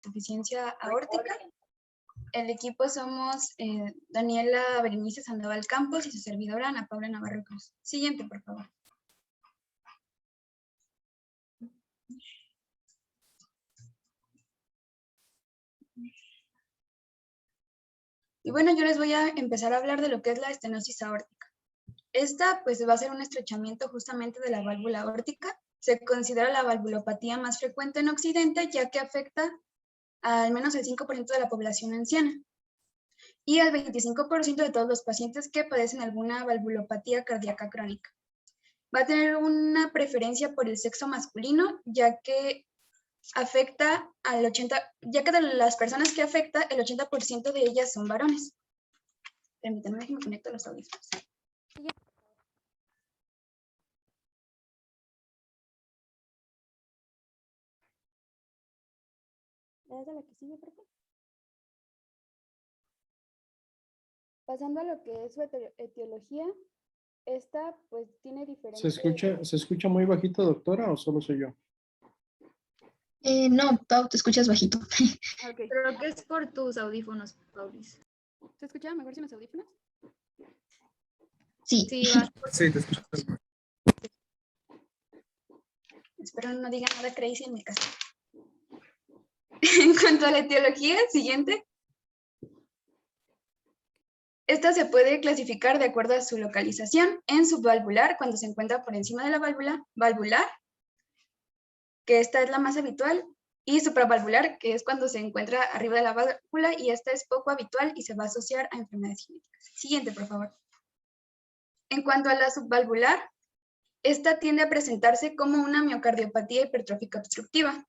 insuficiencia aórtica. El equipo somos Daniela Berenice Sandoval Campos y su servidora Ana Paula Navarro Cruz. Siguiente, por favor. Y bueno, yo les voy a empezar a hablar de lo que es la estenosis aórtica. Esta pues va a ser un estrechamiento justamente de la válvula aórtica. Se considera la valvulopatía más frecuente en Occidente, ya que afecta a al menos el 5% de la población anciana y al 25% de todos los pacientes que padecen alguna valvulopatía cardíaca crónica. Va a tener una preferencia por el sexo masculino, ya que afecta al 80%, ya que de las personas que afecta, el 80% de ellas son varones. Permítanme que me conecte los audífonos. ¿Le das a la que sigue, por favor? Pasando a lo que es su etiología, esta pues tiene diferentes... ¿Se escucha muy bajito, doctora, o solo soy yo? No, Pau, te escuchas bajito. Okay. Creo que es por tus audífonos, Paulis. ¿Se escucha mejor sin los audífonos? Sí. Sí, te escucho. Espero no diga nada crazy en mi casa. En cuanto a la etiología, siguiente. Esta se puede clasificar de acuerdo a su localización en subvalvular, cuando se encuentra por encima de la válvula, valvular, que esta es la más habitual, y supravalvular, que es cuando se encuentra arriba de la válvula, y esta es poco habitual y se va a asociar a enfermedades genéticas. Siguiente, por favor. En cuanto a la subvalvular, esta tiende a presentarse como una miocardiopatía hipertrófica obstructiva,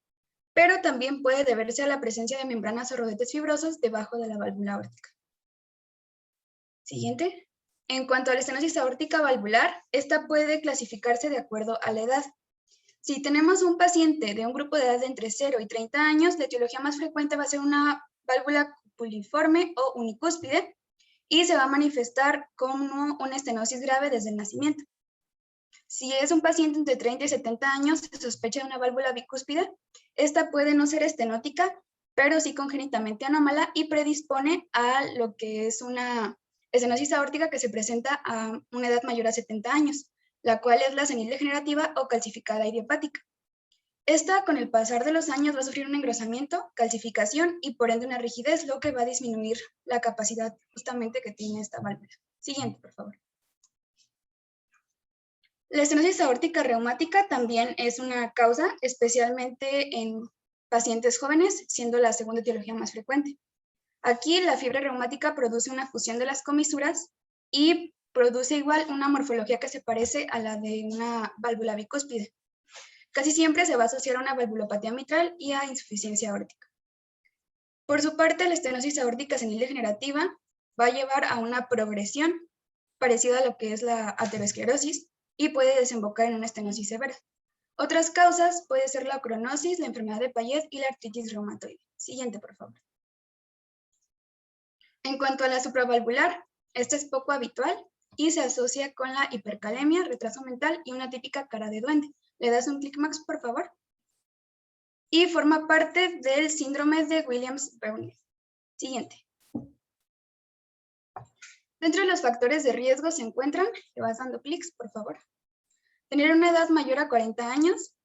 pero también puede deberse a la presencia de membranas o rodetes fibrosos debajo de la válvula aórtica. Siguiente. En cuanto a la estenosis aórtica valvular, esta puede clasificarse de acuerdo a la edad. Si tenemos un paciente de un grupo de edad de entre 0 y 30 años, la etiología más frecuente va a ser una válvula cupuliforme o unicúspide y se va a manifestar como una estenosis grave desde el nacimiento. Si es un paciente entre 30 y 70 años, se sospecha de una válvula bicúspide. Esta puede no ser estenótica, pero sí congénitamente anómala y predispone a lo que es una estenosis aórtica que se presenta a una edad mayor a 70 años, la cual es la senil-degenerativa o calcificada idiopática. Esta, con el pasar de los años, va a sufrir un engrosamiento, calcificación y por ende una rigidez, lo que va a disminuir la capacidad justamente que tiene esta válvula. Siguiente, por favor. La estenosis aórtica reumática también es una causa, especialmente en pacientes jóvenes, siendo la segunda etiología más frecuente. Aquí la fiebre reumática produce una fusión de las comisuras y produce igual una morfología que se parece a la de una válvula bicúspide. Casi siempre se va a asociar a una valvulopatía mitral y a insuficiencia aórtica. Por su parte, la estenosis aórtica senil-degenerativa va a llevar a una progresión parecida a lo que es la aterosclerosis y puede desembocar en una estenosis severa. Otras causas puede ser la cronosis, la enfermedad de Payet y la artritis reumatoide. Siguiente, por favor. En cuanto a la supravalvular, esta es poco habitual y se asocia con la hipercalemia, retraso mental y una típica cara de duende. ¿Le das un clic, Max, por favor? Y forma parte del síndrome de Williams-Browne. Siguiente. Dentro de los factores de riesgo se encuentran, le vas dando clics, por favor, tener una edad mayor a 40 años,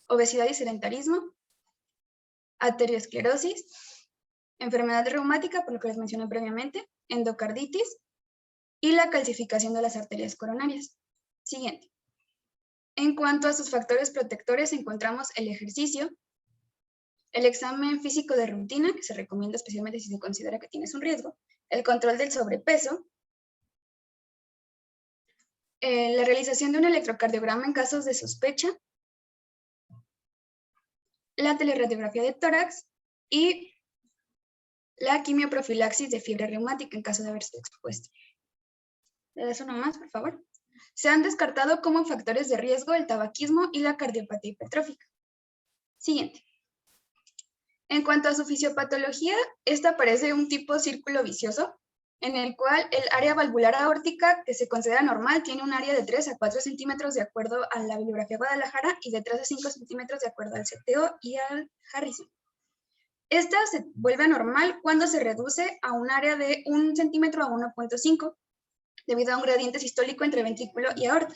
obesidad y sedentarismo, aterosclerosis, enfermedad reumática, por lo que les mencioné previamente, endocarditis y la calcificación de las arterias coronarias. Siguiente. En cuanto a sus factores protectores, encontramos el ejercicio, el examen físico de rutina, que se recomienda especialmente si se considera que tienes un riesgo, el control del sobrepeso, la realización de un electrocardiograma en casos de sospecha, la teleradiografía de tórax y la quimioprofilaxis de fiebre reumática en caso de haberse expuesto. ¿Le das uno más, por favor? Se han descartado como factores de riesgo el tabaquismo y la cardiopatía hipertrófica. Siguiente. En cuanto a su fisiopatología, esta parece un tipo círculo vicioso, en el cual el área valvular aórtica, que se considera normal, tiene un área de 3 a 4 centímetros de acuerdo a la bibliografía Guadalajara y de 3 a 5 centímetros de acuerdo al CTO y al Harrison. Esta se vuelve anormal cuando se reduce a un área de 1 centímetro a 1.5 debido a un gradiente sistólico entre ventrículo y aorta.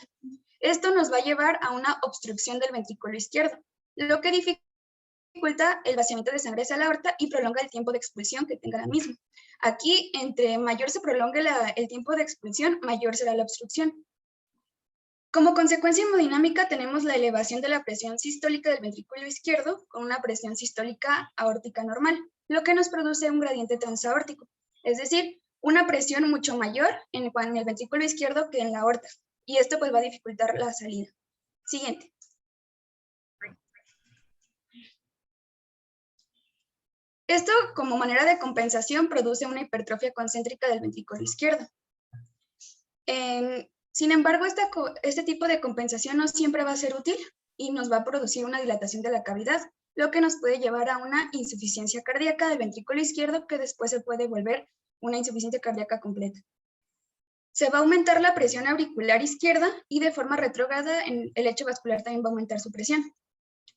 Esto nos va a llevar a una obstrucción del ventrículo izquierdo, lo que dificulta el vaciamiento de sangre hacia la aorta y prolonga el tiempo de expulsión que tenga la misma. Aquí, entre mayor se prolongue el tiempo de expulsión, mayor será la obstrucción. Como consecuencia hemodinámica tenemos la elevación de la presión sistólica del ventrículo izquierdo con una presión sistólica aórtica normal, lo que nos produce un gradiente transaórtico, es decir, una presión mucho mayor en el ventrículo izquierdo que en la aorta, y esto pues va a dificultar la salida. Siguiente. Esto, como manera de compensación, produce una hipertrofia concéntrica del ventrículo izquierdo. Sin embargo, este tipo de compensación no siempre va a ser útil y nos va a producir una dilatación de la cavidad, lo que nos puede llevar a una insuficiencia cardíaca del ventrículo izquierdo que después se puede volver una insuficiencia cardíaca completa. Se va a aumentar la presión auricular izquierda y de forma retrógrada el lecho vascular también va a aumentar su presión.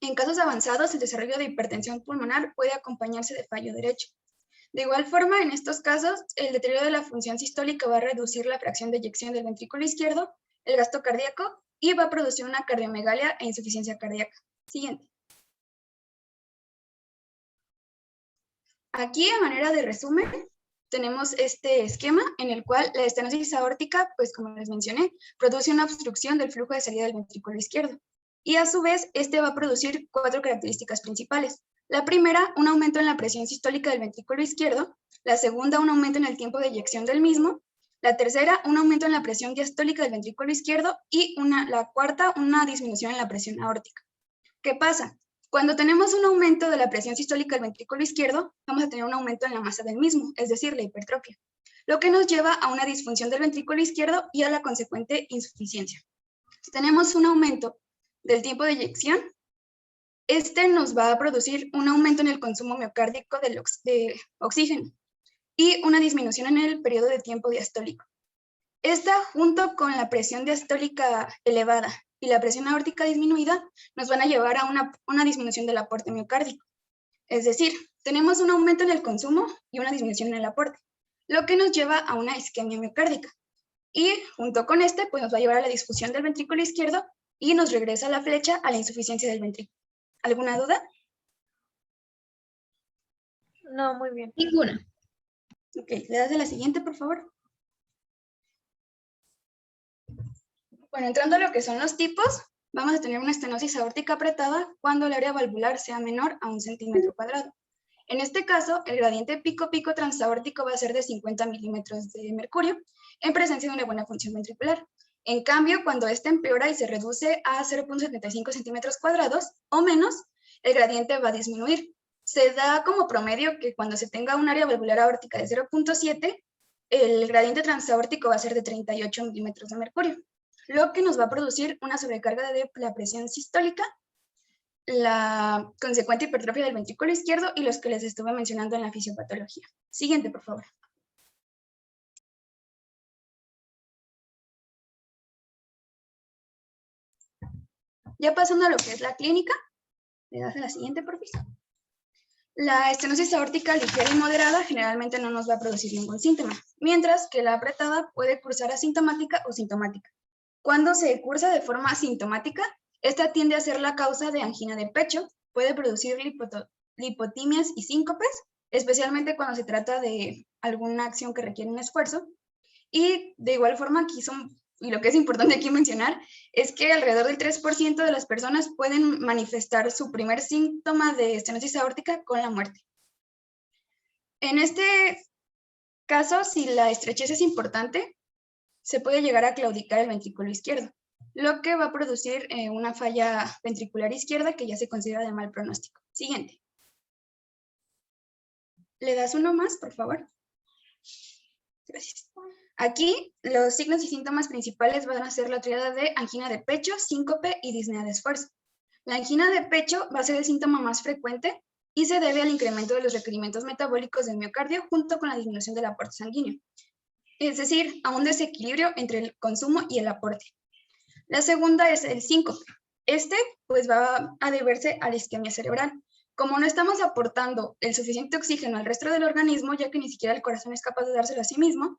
En casos avanzados, el desarrollo de hipertensión pulmonar puede acompañarse de fallo derecho. De igual forma, en estos casos, el deterioro de la función sistólica va a reducir la fracción de eyección del ventrículo izquierdo, el gasto cardíaco y va a producir una cardiomegalia e insuficiencia cardíaca. Siguiente. Aquí, a manera de resumen, tenemos este esquema en el cual la estenosis aórtica, pues como les mencioné, produce una obstrucción del flujo de salida del ventrículo izquierdo. Y a su vez, este va a producir 4 características principales. La primera, un aumento en la presión sistólica del ventrículo izquierdo. La segunda, un aumento en el tiempo de eyección del mismo. La tercera, un aumento en la presión diastólica del ventrículo izquierdo. Y la cuarta, una disminución en la presión aórtica. ¿Qué pasa? Cuando tenemos un aumento de la presión sistólica del ventrículo izquierdo, vamos a tener un aumento en la masa del mismo, es decir, la hipertrofia, lo que nos lleva a una disfunción del ventrículo izquierdo y a la consecuente insuficiencia. Si tenemos un aumento del tiempo de eyección, este nos va a producir un aumento en el consumo miocárdico de oxígeno y una disminución en el periodo de tiempo diastólico. Esta, junto con la presión diastólica elevada y la presión aórtica disminuida, nos van a llevar a una disminución del aporte miocárdico. Es decir, tenemos un aumento en el consumo y una disminución en el aporte, lo que nos lleva a una isquemia miocárdica. Y junto con este, pues nos va a llevar a la disfunción del ventrículo izquierdo y nos regresa la flecha a la insuficiencia del ventrículo. ¿Alguna duda? No, muy bien. Ninguna. Ok, ¿le das a la siguiente, por favor? Bueno, entrando a lo que son los tipos, vamos a tener una estenosis aórtica apretada cuando el área valvular sea menor a 1 centímetro cuadrado. En este caso, el gradiente pico-pico transaórtico va a ser de 50 milímetros de mercurio en presencia de una buena función ventricular. En cambio, cuando este empeora y se reduce a 0.75 centímetros cuadrados o menos, el gradiente va a disminuir. Se da como promedio que cuando se tenga un área valvular aórtica de 0.7, el gradiente transaórtico va a ser de 38 milímetros de mercurio, lo que nos va a producir una sobrecarga de la presión sistólica, la consecuente hipertrofia del ventrículo izquierdo y los que les estuve mencionando en la fisiopatología. Siguiente, por favor. Ya pasando a lo que es la clínica, le das a la siguiente, por favor. La estenosis aórtica ligera y moderada generalmente no nos va a producir ningún síntoma, mientras que la apretada puede cursar asintomática o sintomática. Cuando se cursa de forma asintomática, esta tiende a ser la causa de angina de pecho, puede producir lipotimias y síncopes, especialmente cuando se trata de alguna acción que requiere un esfuerzo. Y de igual forma, aquí y lo que es importante aquí mencionar, es que alrededor del 3% de las personas pueden manifestar su primer síntoma de estenosis aórtica con la muerte. En este caso, si la estrechez es importante, se puede llegar a claudicar el ventrículo izquierdo, lo que va a producir una falla ventricular izquierda que ya se considera de mal pronóstico. Siguiente. ¿Le das uno más, por favor? Gracias. Aquí, los signos y síntomas principales van a ser la triada de angina de pecho, síncope y disnea de esfuerzo. La angina de pecho va a ser el síntoma más frecuente y se debe al incremento de los requerimientos metabólicos del miocardio junto con la disminución del aporte sanguíneo. Es decir, a un desequilibrio entre el consumo y el aporte. La segunda es el síncope. Este pues va a deberse a la isquemia cerebral, Como no estamos aportando el suficiente oxígeno al resto del organismo, ya que ni siquiera el corazón es capaz de dárselo a sí mismo,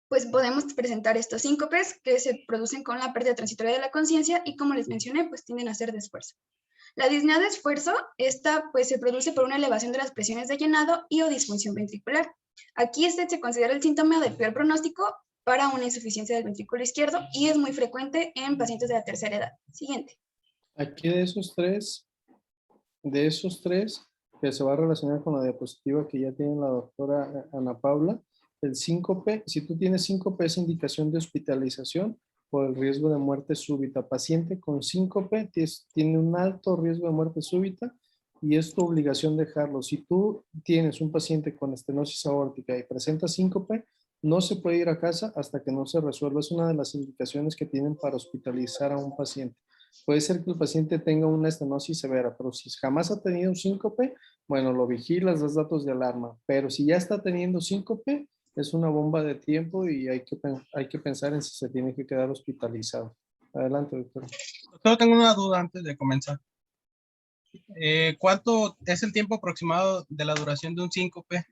pues podemos presentar estos síncopes que se producen con la pérdida transitoria de la conciencia y, como les mencioné, pues tienden a ser de esfuerzo. La disnea de esfuerzo, esta pues se produce por una elevación de las presiones de llenado y o disfunción ventricular. Aquí este se considera el síntoma del peor pronóstico para una insuficiencia del ventrículo izquierdo y es muy frecuente en pacientes de la tercera edad. Siguiente. Aquí de esos tres, que se va a relacionar con la diapositiva que ya tiene la doctora Ana Paula, el síncope, si tú tienes síncope es indicación de hospitalización por el riesgo de muerte súbita. Paciente con síncope tiene un alto riesgo de muerte súbita y es tu obligación dejarlo. Si tú tienes un paciente con estenosis aórtica y presenta síncope, no se puede ir a casa hasta que no se resuelva. Es una de las indicaciones que tienen para hospitalizar a un paciente. Puede ser que el paciente tenga una estenosis severa, pero si jamás ha tenido un síncope, bueno, lo vigilas, das datos de alarma. Pero si ya está teniendo síncope, es una bomba de tiempo y hay que pensar en si se tiene que quedar hospitalizado. Adelante, doctor. Solo tengo una duda antes de comenzar. ¿Cuánto es el tiempo aproximado de la duración de un síncope?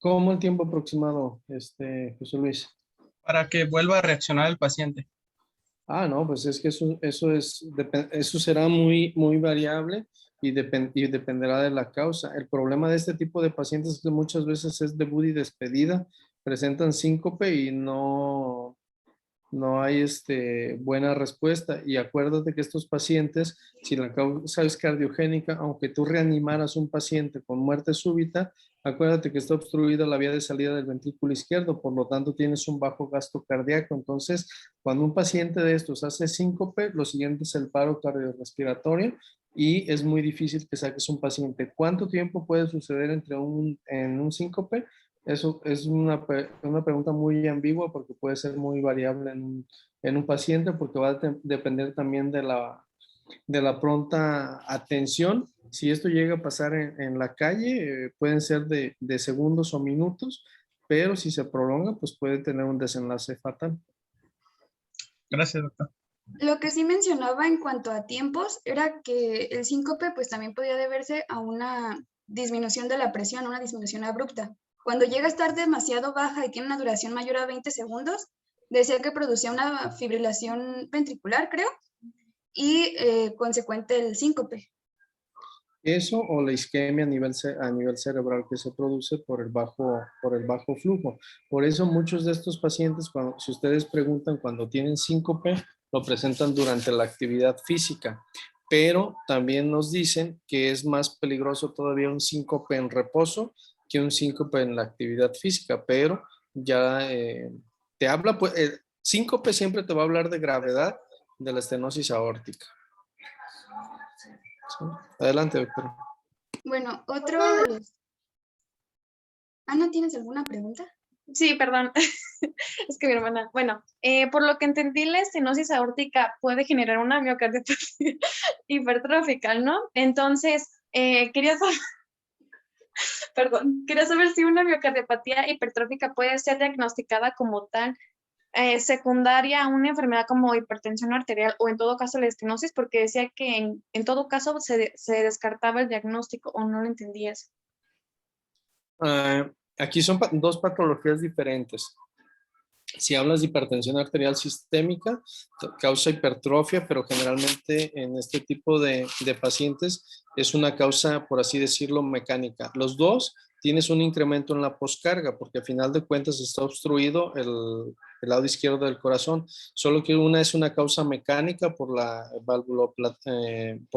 ¿Cómo el tiempo aproximado, José Luis? Para que vuelva a reaccionar el paciente. Ah, no, pues es que eso será muy, muy variable y dependerá de la causa. El problema de este tipo de pacientes es que muchas veces es debut y despedida, presentan síncope y no hay buena respuesta. Y acuérdate que estos pacientes, si la causa es cardiogénica, aunque tú reanimaras un paciente con muerte súbita, acuérdate que está obstruida la vía de salida del ventrículo izquierdo, por lo tanto tienes un bajo gasto cardíaco. Entonces, cuando un paciente de estos hace síncope, lo siguiente es el paro cardiorrespiratorio y es muy difícil que saques un paciente. ¿Cuánto tiempo puede suceder en un síncope? Eso es una pregunta muy ambigua porque puede ser muy variable en un paciente porque va a depender también de la pronta atención. Si esto llega a pasar en la calle, pueden ser de segundos o minutos, pero si se prolonga, pues puede tener un desenlace fatal. Gracias, doctor. Lo que sí mencionaba en cuanto a tiempos era que el síncope pues también podía deberse a una disminución de la presión, una disminución abrupta. Cuando llega a estar demasiado baja y tiene una duración mayor a 20 segundos, decía que producía una fibrilación ventricular, creo, y consecuente el síncope. Eso o la isquemia a nivel cerebral que se produce por el bajo flujo. Por eso muchos de estos pacientes, si ustedes preguntan cuando tienen síncope, lo presentan durante la actividad física. Pero también nos dicen que es más peligroso todavía un síncope en reposo que un síncope en la actividad física. Pero ya te habla, pues, síncope siempre te va a hablar de gravedad de la estenosis aórtica. Sí. Adelante, doctora. Bueno, otro de los... Ana, ¿tienes alguna pregunta? Sí, perdón. Es que mi hermana. Bueno, por lo que entendí, la estenosis aórtica puede generar una miocardiopatía hipertrófica, ¿no? Entonces, quería saber, perdón, quería saber si una miocardiopatía hipertrófica puede ser diagnosticada como tal, secundaria a una enfermedad como hipertensión arterial o en todo caso la estenosis, porque decía que en todo caso se descartaba el diagnóstico, o no lo entendí eso. Aquí son dos patologías diferentes. Si hablas de hipertensión arterial sistémica, causa hipertrofia, pero generalmente en este tipo de pacientes es una causa, por así decirlo, mecánica. Los dos tienes un incremento en la poscarga, porque al final de cuentas está obstruido el lado izquierdo del corazón, solo que una es una causa mecánica por la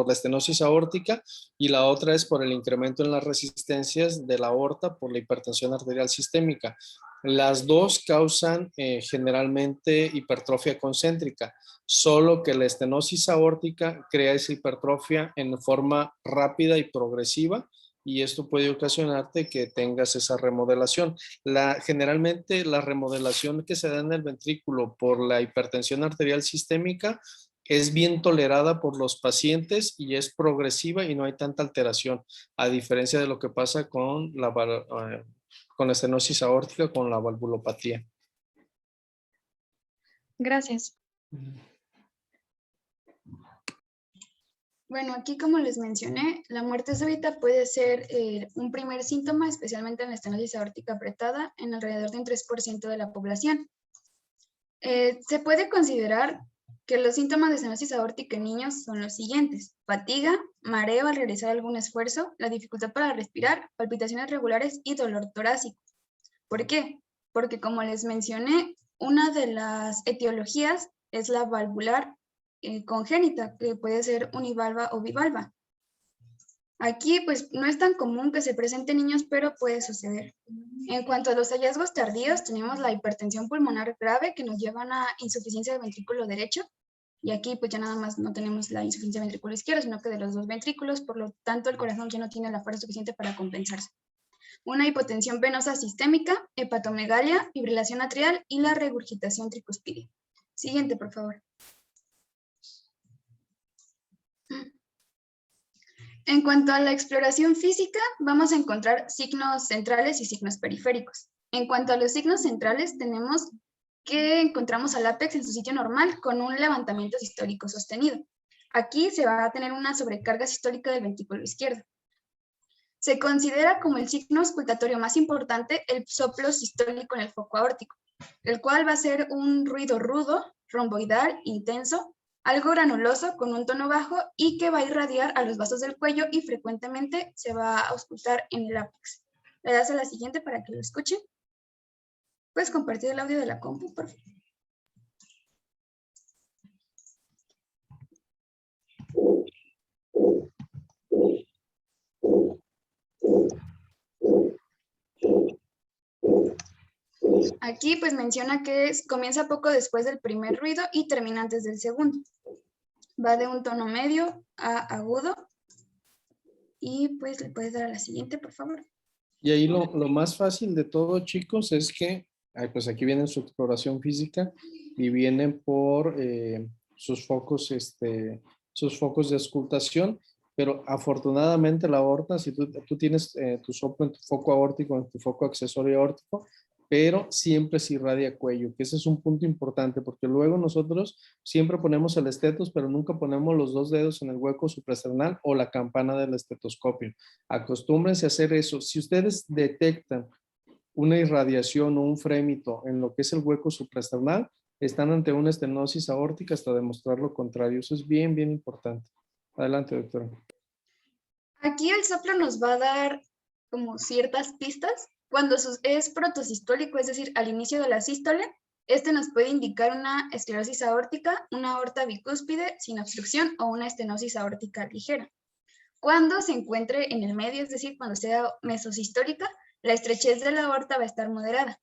estenosis aórtica y la otra es por el incremento en las resistencias de la aorta por la hipertensión arterial sistémica. Las dos causan generalmente hipertrofia concéntrica, solo que la estenosis aórtica crea esa hipertrofia en forma rápida y progresiva y esto puede ocasionarte que tengas esa remodelación. Generalmente la remodelación que se da en el ventrículo por la hipertensión arterial sistémica es bien tolerada por los pacientes y es progresiva y no hay tanta alteración, a diferencia de lo que pasa con la estenosis aórtica, con la valvulopatía. Gracias. Bueno, aquí como les mencioné, la muerte súbita puede ser un primer síntoma, especialmente en la estenosis aórtica apretada, en alrededor de un 3% de la población. Se puede considerar que los síntomas de estenosis aórtica en niños son los siguientes: fatiga, mareo al realizar algún esfuerzo, la dificultad para respirar, palpitaciones regulares y dolor torácico. ¿Por qué? Porque como les mencioné, una de las etiologías es la valvular congénita, que puede ser univalva o bivalva. Aquí pues no es tan común que se presente en niños, pero puede suceder. En cuanto a los hallazgos tardíos, tenemos la hipertensión pulmonar grave que nos lleva a una insuficiencia del ventrículo derecho, y aquí pues ya nada más no tenemos la insuficiencia del ventrículo izquierdo, sino que de los dos ventrículos, por lo tanto el corazón ya no tiene la fuerza suficiente para compensarse. Una hipotensión venosa sistémica, hepatomegalia, fibrilación atrial y la regurgitación tricuspidea. Siguiente, por favor. En cuanto a la exploración física, vamos a encontrar signos centrales y signos periféricos. En cuanto a los signos centrales, tenemos que encontramos al ápex en su sitio normal con un levantamiento sistólico sostenido. Aquí se va a tener una sobrecarga sistólica del ventrículo izquierdo. Se considera como el signo auscultatorio más importante el soplo sistólico en el foco aórtico, el cual va a ser un ruido rudo, romboidal, intenso, algo granuloso con un tono bajo y que va a irradiar a los vasos del cuello y frecuentemente se va a auscultar en el ápex. Le das a la siguiente para que lo escuchen. ¿Puedes compartir el audio de la compu, por favor? Aquí pues menciona que comienza poco después del primer ruido y termina antes del segundo. Va de un tono medio a agudo. Y pues le puedes dar a la siguiente, por favor. Y ahí lo más fácil de todo, chicos, es que, pues aquí viene su exploración física y vienen por sus focos de auscultación, pero afortunadamente la aorta, si tú tienes tu soplo en tu foco aórtico, en tu foco accesorio aórtico, pero siempre se irradia cuello, que ese es un punto importante, porque luego nosotros siempre ponemos el estetos, pero nunca ponemos los dos dedos en el hueco suprasternal o la campana del estetoscopio. Acostúmbrense a hacer eso. Si ustedes detectan una irradiación o un frémito en lo que es el hueco suprasternal, están ante una estenosis aórtica hasta demostrar lo contrario. Eso es bien, bien importante. Adelante, doctora. Aquí el soplo nos va a dar como ciertas pistas. Cuando es protosistólico, es decir, al inicio de la sístole, este nos puede indicar una esclerosis aórtica, una aorta bicúspide sin obstrucción o una estenosis aórtica ligera. Cuando se encuentre en el medio, es decir, cuando sea mesosistólica, la estrechez de la aorta va a estar moderada.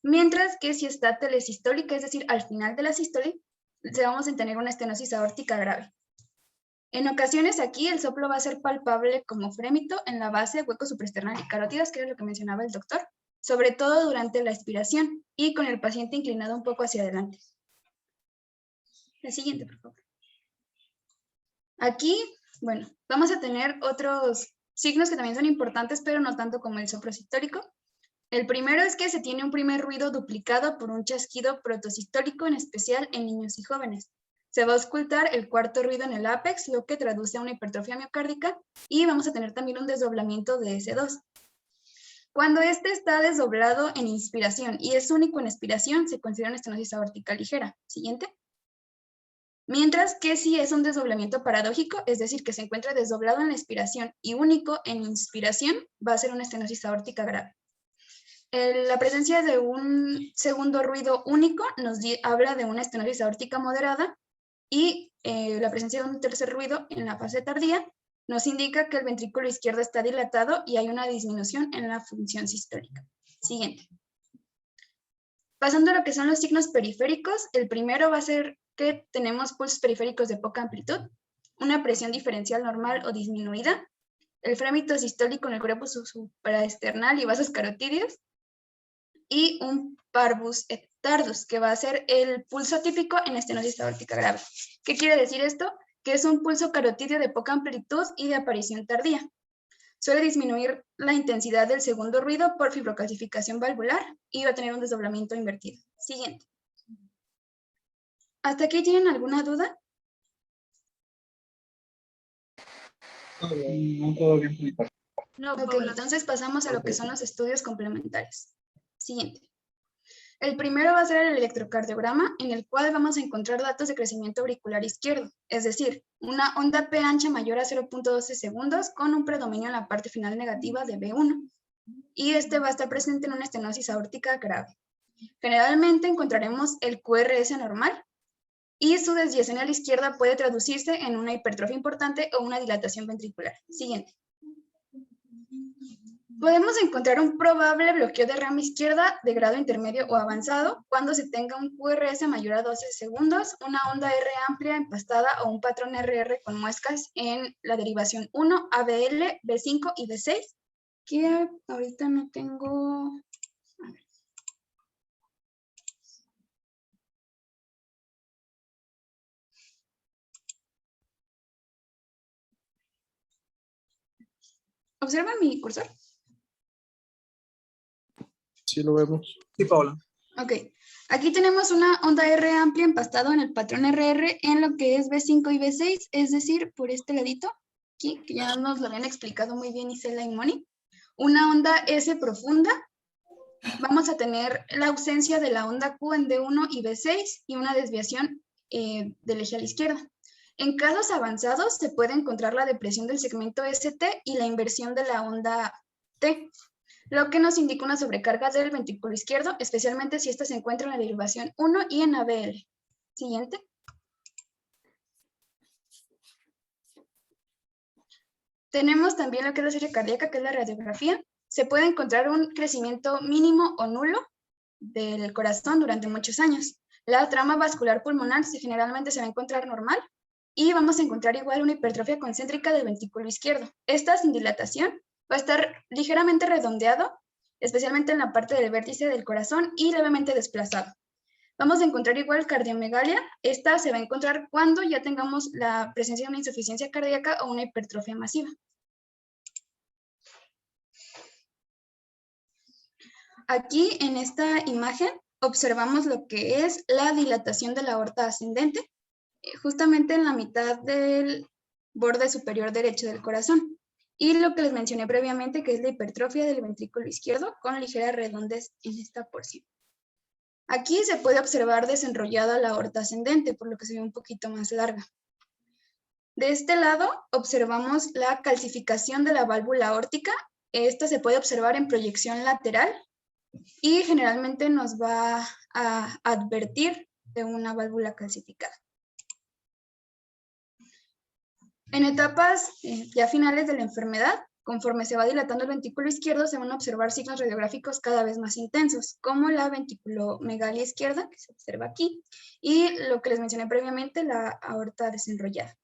Mientras que si está telesistólica, es decir, al final de la sístole, vamos a tener una estenosis aórtica grave. En ocasiones aquí el soplo va a ser palpable como frémito en la base, hueco supraesternal y carótidas, que es lo que mencionaba el doctor, sobre todo durante la expiración y con el paciente inclinado un poco hacia adelante. La siguiente, por favor. Aquí, bueno, vamos a tener otros signos que también son importantes, pero no tanto como el soplo sistólico. El primero es que se tiene un primer ruido duplicado por un chasquido protosistólico, en especial en niños y jóvenes. Se va a auscultar el cuarto ruido en el ápex, lo que traduce a una hipertrofia miocárdica, y vamos a tener también un desdoblamiento de S2. Cuando este está desdoblado en inspiración y es único en expiración, se considera una estenosis aórtica ligera. Siguiente. Mientras que si es un desdoblamiento paradójico, es decir, que se encuentra desdoblado en la expiración y único en inspiración, va a ser una estenosis aórtica grave. La presencia de un segundo ruido único nos habla de una estenosis aórtica moderada, y la presencia de un tercer ruido en la fase tardía nos indica que el ventrículo izquierdo está dilatado y hay una disminución en la función sistólica. Siguiente. Pasando a lo que son los signos periféricos, el primero va a ser que tenemos pulsos periféricos de poca amplitud, una presión diferencial normal o disminuida, el frémito sistólico en el cuerpo supraesternal y vasos carotídeos, y un parvus et tardus, que va a ser el pulso típico en estenosis aórtica grave. ¿Qué quiere decir esto? Que es un pulso carotídeo de poca amplitud y de aparición tardía. Suele disminuir la intensidad del segundo ruido por fibrocalcificación valvular y va a tener un desdoblamiento invertido. Siguiente. ¿Hasta aquí tienen alguna duda? No todo bien. No, Ok, Paula. entonces pasamos a lo que son los estudios complementarios. Siguiente. El primero va a ser el electrocardiograma, en el cual vamos a encontrar datos de crecimiento auricular izquierdo, es decir, una onda P ancha mayor a 0.12 segundos con un predominio en la parte final negativa de B1. Y este va a estar presente en una estenosis aórtica grave. Generalmente encontraremos el QRS normal y su desviación a la izquierda puede traducirse en una hipertrofia importante o una dilatación ventricular. Siguiente. Podemos encontrar un probable bloqueo de rama izquierda de grado intermedio o avanzado cuando se tenga un QRS mayor a 12 segundos, una onda R amplia empastada o un patrón RR con muescas en la derivación 1, ABL, B5 y B6, que ahorita no tengo... ¿Observa mi cursor? Sí lo vemos. Sí, Paula. Ok, aquí tenemos una onda R amplia empastado en el patrón RR en lo que es B5 y B6, es decir, por este ladito, aquí, que ya nos lo habían explicado muy bien Isela y Moni. Una onda S profunda, vamos a tener la ausencia de la onda Q en D1 y B6 y una desviación del eje a la izquierda. En casos avanzados se puede encontrar la depresión del segmento ST y la inversión de la onda T, lo que nos indica una sobrecarga del ventrículo izquierdo, especialmente si esta se encuentra en la derivación 1 y en ABL. Siguiente. Tenemos también lo que es la serie cardíaca, que es la radiografía. Se puede encontrar un crecimiento mínimo o nulo del corazón durante muchos años. La trama vascular pulmonar generalmente se va a encontrar normal y vamos a encontrar igual una hipertrofia concéntrica del ventrículo izquierdo. Esta sin dilatación va a estar ligeramente redondeado, especialmente en la parte del vértice del corazón y levemente desplazado. Vamos a encontrar igual cardiomegalia. Esta se va a encontrar cuando ya tengamos la presencia de una insuficiencia cardíaca o una hipertrofia masiva. Aquí en esta imagen observamos lo que es la dilatación de la aorta ascendente, justamente en la mitad del borde superior derecho del corazón. Y lo que les mencioné previamente, que es la hipertrofia del ventrículo izquierdo con ligera redondez en esta porción. Aquí se puede observar desenrollada la aorta ascendente, por lo que se ve un poquito más larga. De este lado observamos la calcificación de la válvula aórtica. Esta se puede observar en proyección lateral y generalmente nos va a advertir de una válvula calcificada. En etapas ya finales de la enfermedad, conforme se va dilatando el ventrículo izquierdo, se van a observar signos radiográficos cada vez más intensos, como la ventriculomegalia izquierda, que se observa aquí, y lo que les mencioné previamente, la aorta desenrollada.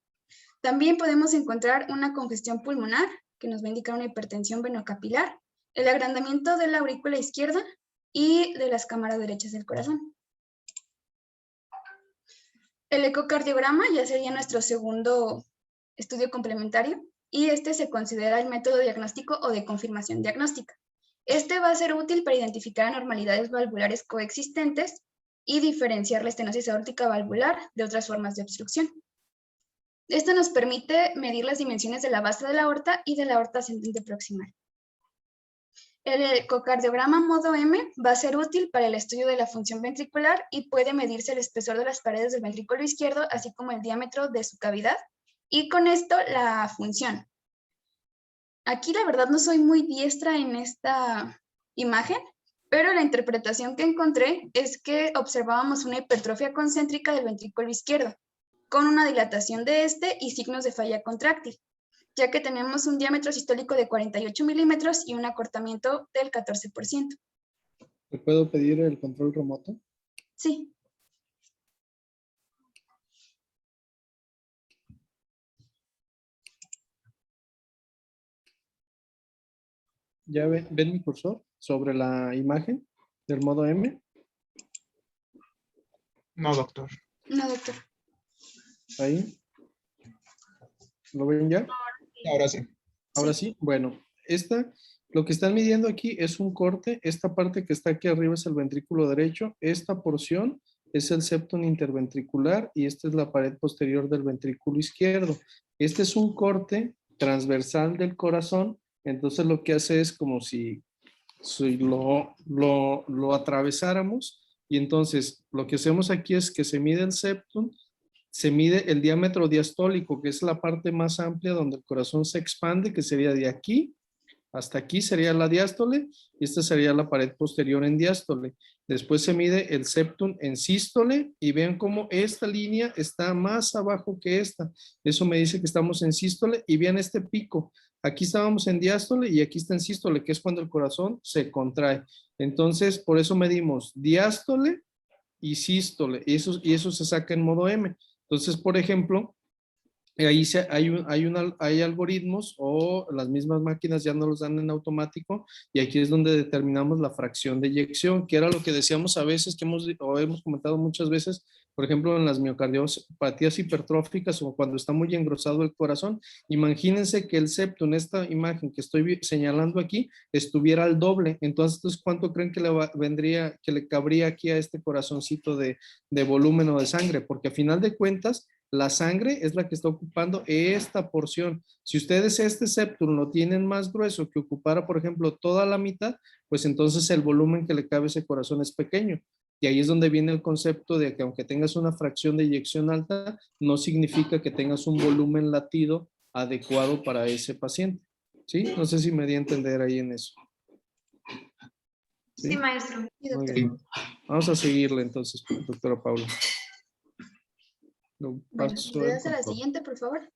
También podemos encontrar una congestión pulmonar, que nos va a indicar una hipertensión venocapilar, el agrandamiento de la aurícula izquierda y de las cámaras derechas del corazón. El ecocardiograma ya sería nuestro segundo estudio complementario y este se considera el método diagnóstico o de confirmación diagnóstica. Este va a ser útil para identificar anormalidades valvulares coexistentes y diferenciar la estenosis aórtica valvular de otras formas de obstrucción. Esto nos permite medir las dimensiones de la base de la aorta y de la aorta ascendente proximal. El ecocardiograma modo M va a ser útil para el estudio de la función ventricular y puede medirse el espesor de las paredes del ventrículo izquierdo, así como el diámetro de su cavidad, y con esto la función. Aquí la verdad no soy muy diestra en esta imagen, pero la interpretación que encontré es que observábamos una hipertrofia concéntrica del ventrículo izquierdo, con una dilatación de este y signos de falla contráctil, ya que tenemos un diámetro sistólico de 48 milímetros y un acortamiento del 14%. ¿Me puedo pedir el control remoto? Sí. ¿Ya ven mi cursor sobre la imagen del modo M? No, doctor. No, doctor. Ahí. ¿Lo ven ya? Ahora sí. Ahora sí, bueno, lo que están midiendo aquí es un corte. Esta parte que está aquí arriba es el ventrículo derecho. Esta porción es el septum interventricular y esta es la pared posterior del ventrículo izquierdo. Este es un corte transversal del corazón, entonces lo que hace es como si lo atravesáramos, y entonces lo que hacemos aquí es que se mide el septum, se mide el diámetro diastólico, que es la parte más amplia donde el corazón se expande, que sería de aquí hasta aquí sería la diástole, y esta sería la pared posterior en diástole. Después se mide el septum en sístole, y vean cómo esta línea está más abajo que esta. Eso me dice que estamos en sístole, y vean este pico. Aquí estábamos en diástole y aquí está en sístole, que es cuando el corazón se contrae. Entonces, por eso medimos diástole y sístole, y eso se saca en modo M. Entonces, por ejemplo, ahí hay algoritmos, o las mismas máquinas ya no los dan en automático, y aquí es donde determinamos la fracción de eyección, que era lo que decíamos a veces, que hemos comentado muchas veces, por ejemplo, en las miocardiopatías hipertróficas o cuando está muy engrosado el corazón. Imagínense que el septum, esta imagen que estoy señalando aquí, estuviera al doble. Entonces, ¿cuánto creen que que le cabría aquí a este corazoncito de volumen o de sangre? Porque a final de cuentas, la sangre es la que está ocupando esta porción. Si ustedes este septum lo tienen más grueso, que ocupara, por ejemplo, toda la mitad, pues entonces el volumen que le cabe a ese corazón es pequeño. Y ahí es donde viene el concepto de que aunque tengas una fracción de eyección alta, no significa que tengas un volumen latido adecuado para ese paciente. ¿Sí? No sé si me di a entender ahí en eso. Sí, maestro. Sí, Muy doctor. bien. Vamos a seguirle entonces, doctora Paula. Bueno, Paso ¿le el das a la control. siguiente, por favor?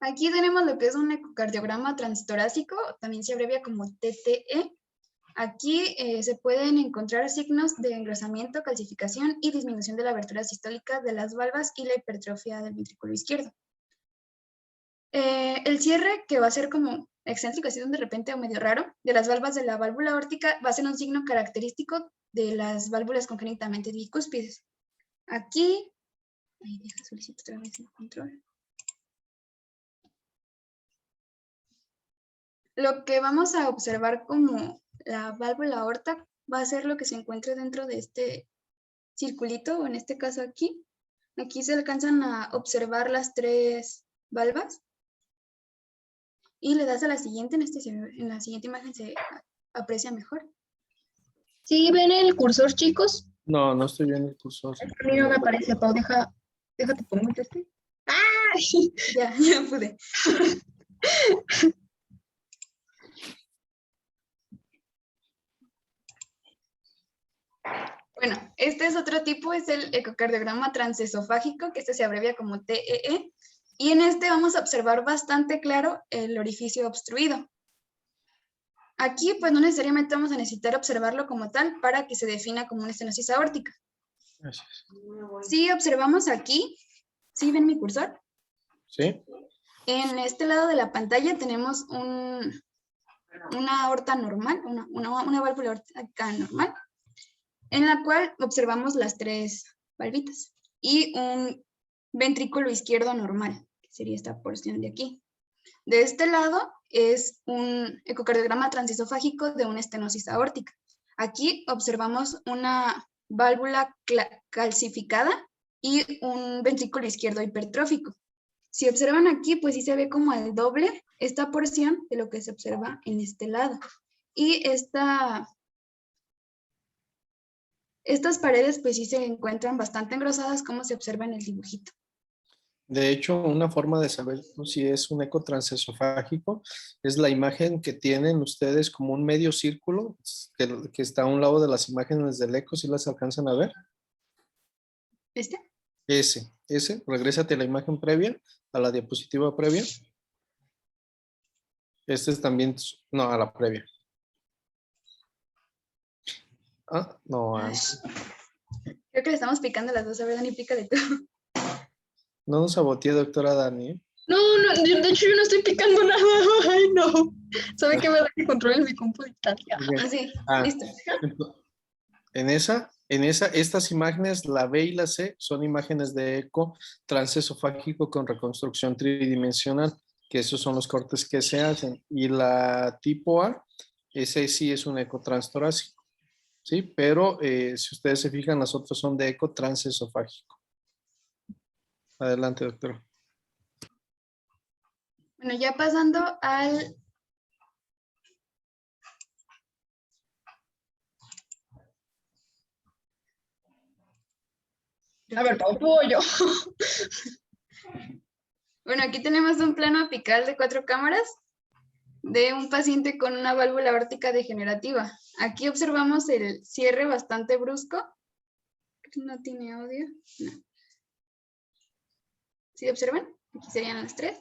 Aquí tenemos lo que es un ecocardiograma transtorácico, también se abrevia como TTE. Aquí se pueden encontrar signos de engrosamiento, calcificación y disminución de la abertura sistólica de las valvas y la hipertrofia del ventrículo izquierdo. El cierre, que va a ser como excéntrico, así de repente o medio raro, de las valvas de la válvula aórtica, va a ser un signo característico de las válvulas congénitamente bicúspides. Aquí, ahí deja, solicito otra vez el control. Lo que vamos a observar como la válvula aorta va a ser lo que se encuentra dentro de este circulito, o en este caso aquí. Aquí se alcanzan a observar las tres valvas. Y le das a la siguiente, en la siguiente imagen se aprecia mejor. ¿Sí ven el cursor, chicos? No, no estoy viendo el cursor. A mí no me aparece, Pau. Déjate pongo este. ¡Ay! Ya pude. Bueno, este es otro tipo, es el ecocardiograma transesofágico, que este se abrevia como TEE. Y en este vamos a observar bastante claro el orificio obstruido. Aquí, pues no necesariamente vamos a necesitar observarlo como tal para que se defina como una estenosis aórtica. Gracias. Si observamos aquí, ¿sí ven mi cursor? ¿Sí? En este lado de la pantalla tenemos una aorta normal, una válvula aórtica normal, en la cual observamos las tres valvitas y un ventrículo izquierdo normal, que sería esta porción de aquí. De este lado es un ecocardiograma transesofágico de una estenosis aórtica. Aquí observamos una válvula calcificada y un ventrículo izquierdo hipertrófico. Si observan aquí, pues sí se ve como al doble esta porción de lo que se observa en este lado. Y estas paredes pues sí se encuentran bastante engrosadas, como se observa en el dibujito. De hecho, una forma de saber si es un eco transesofágico es la imagen que tienen ustedes como un medio círculo que está a un lado de las imágenes del eco, si las alcanzan a ver. ¿Este? Ese, regrésate a la imagen previa, a la diapositiva previa. Este es también, no, a la previa. Ah, no, antes. Creo que le estamos picando las dos, a ver, Dani, pícale tú. No nos sabotee, doctora Dani. No, de hecho yo no estoy picando nada. Ay, no. ¿Sabe qué me da que controle mi compu de distancia? Así, Ah, listo. Estas imágenes, la B y la C, son imágenes de eco transesofágico con reconstrucción tridimensional, que esos son los cortes que se hacen. Y la tipo A, ese sí es un eco transtorácico, ¿sí? Pero si ustedes se fijan, las otras son de eco transesofágico. Adelante, doctora. Bueno, ya pasando al... A ver, Pau, tú o yo. Bueno, aquí tenemos un plano apical de 4 cámaras de un paciente con una válvula aórtica degenerativa. Aquí observamos el cierre bastante brusco. No tiene audio. No. ¿Sí observan? Aquí serían las 3.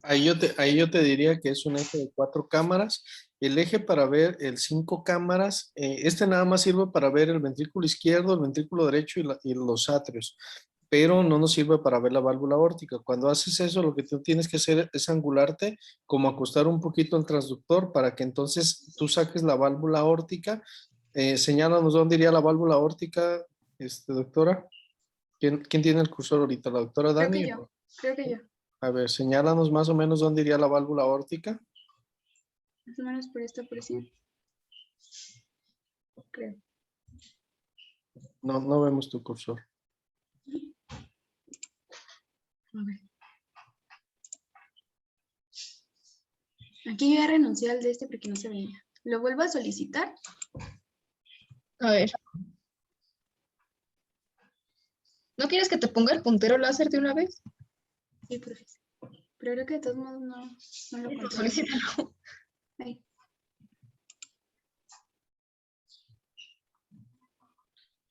Ahí yo te diría que es un eje de 4 cámaras. El eje para ver el 5 cámaras, este nada más sirve para ver el ventrículo izquierdo, el ventrículo derecho y los atrios, pero no nos sirve para ver la válvula aórtica. Cuando haces eso, lo que tú tienes que hacer es angularte, como acostar un poquito el transductor para que entonces tú saques la válvula aórtica. Señálanos dónde iría la válvula aórtica, doctora. ¿Quién tiene el cursor ahorita? ¿La doctora Creo Dani? que yo. Creo que yo. A ver, señálanos más o menos dónde iría la válvula aórtica. Más o menos por esta presión. Creo. No vemos tu cursor. A ver. Aquí yo ya renuncié al de este porque no se veía. ¿Lo vuelvo a solicitar? A ver. ¿No quieres que te ponga el puntero láser de una vez? Sí, profesor. Pero creo que de todos modos no lo controlo. Solicítalo. Ahí.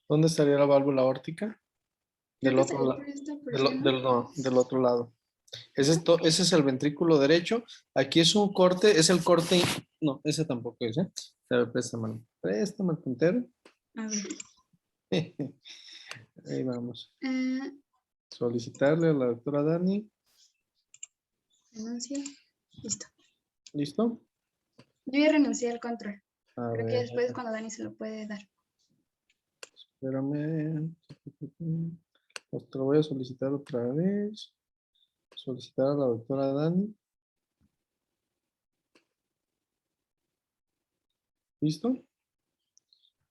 ¿Dónde estaría la válvula aórtica? Creo Del que otro estaría lado. por esta presión. No, del otro lado. Ese es el ventrículo derecho. Aquí es un corte, es el corte. No, ese tampoco es, ¿eh? A ver, préstame el puntero. A ver. Ahí vamos. Eh, Solicitarle a la doctora Dani. Renuncia. Listo. ¿Listo? Yo ya renuncié al control. A Creo que ver, después cuando Dani se lo puede dar. espérame. Te lo voy a solicitar otra vez. Solicitar a la doctora Dani. ¿Listo?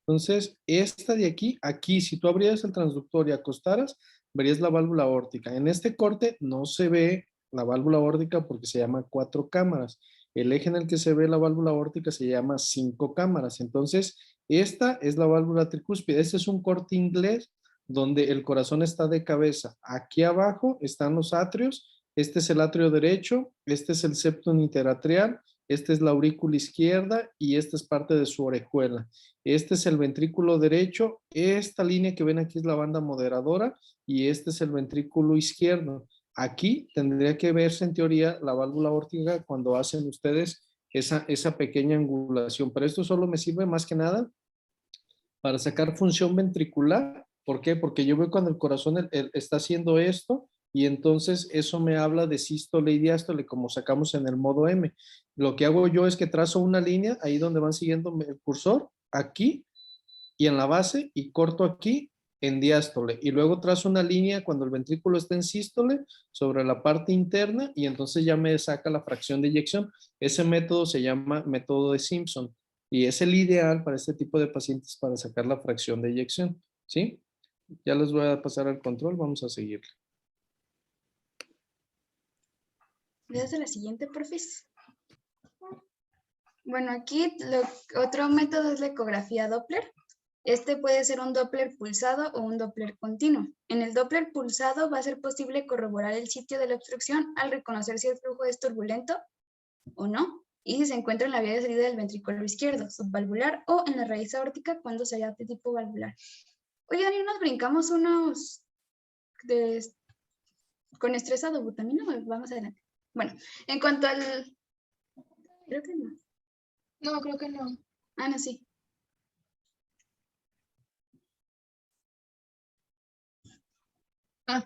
Entonces, esta de aquí, si tú abrieras el transductor y acostaras, verías la válvula aórtica. En este corte no se ve la válvula aórtica porque se llama 4 cámaras. El eje en el que se ve la válvula aórtica se llama 5 cámaras. Entonces, esta es la válvula tricúspide. Este es un corte inglés donde el corazón está de cabeza. Aquí abajo están los atrios. Este es el atrio derecho. Este es el septum interatrial. Esta es la aurícula izquierda y esta es parte de su orejuela. Este es el ventrículo derecho. Esta línea que ven aquí es la banda moderadora y este es el ventrículo izquierdo. Aquí tendría que verse en teoría la válvula aórtica cuando hacen ustedes esa pequeña angulación. Pero esto solo me sirve más que nada para sacar función ventricular. ¿Por qué? Porque yo veo cuando el corazón está haciendo esto y entonces eso me habla de sístole y diástole como sacamos en el modo M. Lo que hago yo es que trazo una línea ahí donde van siguiendo el cursor, aquí y en la base y corto aquí en diástole y luego trazo una línea cuando el ventrículo está en sístole sobre la parte interna y entonces ya me saca la fracción de eyección. Ese método se llama método de Simpson y es el ideal para este tipo de pacientes para sacar la fracción de eyección, ¿sí? Ya les voy a pasar al control, vamos a seguir. ¿Le das a la siguiente, profes? Bueno, aquí otro método es la ecografía Doppler. Este puede ser un Doppler pulsado o un Doppler continuo. En el Doppler pulsado va a ser posible corroborar el sitio de la obstrucción al reconocer si el flujo es turbulento o no, y si se encuentra en la vía de salida del ventrículo izquierdo, subvalvular, o en la raíz aórtica cuando sería de tipo valvular. Oigan, ¿y nos brincamos unos con estresado butamina? Vamos adelante. Bueno, en cuanto al... Creo que no. No, creo que no. Ah, no, sí. Ah.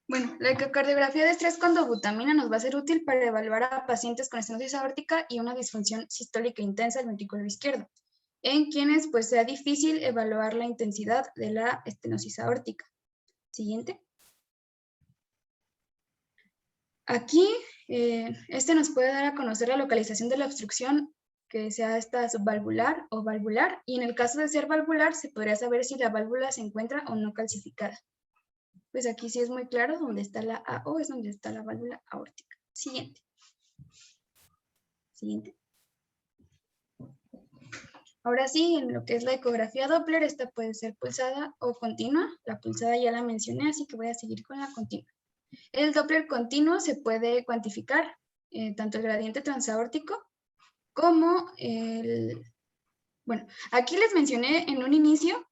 Bueno, la ecocardiografía de estrés con dobutamina nos va a ser útil para evaluar a pacientes con estenosis aórtica y una disfunción sistólica intensa del ventrículo izquierdo, en quienes pues sea difícil evaluar la intensidad de la estenosis aórtica. Siguiente. Aquí, este nos puede dar a conocer la localización de la obstrucción que sea esta subvalvular o valvular, y en el caso de ser valvular se podría saber si la válvula se encuentra o no calcificada. Pues aquí sí es muy claro, donde está la AO es donde está la válvula aórtica. Siguiente. Siguiente. Ahora sí, en lo que es la ecografía Doppler, esta puede ser pulsada o continua. La pulsada ya la mencioné, así que voy a seguir con la continua. El Doppler continuo se puede cuantificar tanto el gradiente transaórtico como el... Bueno, aquí les mencioné en un inicio,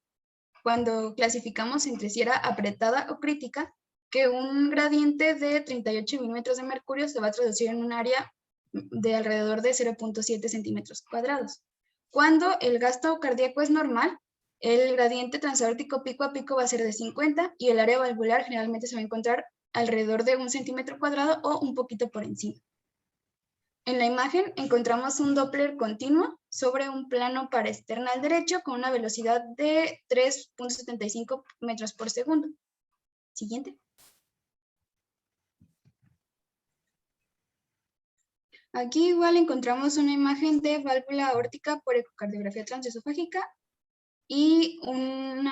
cuando clasificamos entre si era apretada o crítica, que un gradiente de 38 milímetros de mercurio se va a traducir en un área de alrededor de 0.7 centímetros cuadrados. Cuando el gasto cardíaco es normal, el gradiente transaórtico pico a pico va a ser de 50 y el área valvular generalmente se va a encontrar alrededor de 1 centímetro cuadrado o un poquito por encima. En la imagen encontramos un Doppler continuo sobre un plano paraesternal derecho con una velocidad de 3.75 metros por segundo. Siguiente. Aquí igual encontramos una imagen de válvula aórtica por ecocardiografía transesofágica y un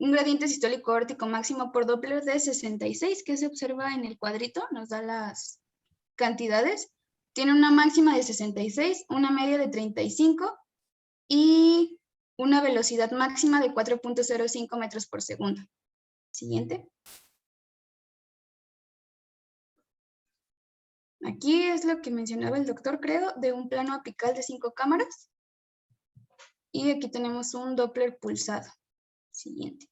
gradiente sistólico aórtico máximo por Doppler de 66, que se observa en el cuadrito, nos da las cantidades. Tiene una máxima de 66, una media de 35 y una velocidad máxima de 4.05 metros por segundo. Siguiente. Aquí es lo que mencionaba el doctor, creo, de un plano apical de 5 cámaras. Y aquí tenemos un Doppler pulsado. Siguiente.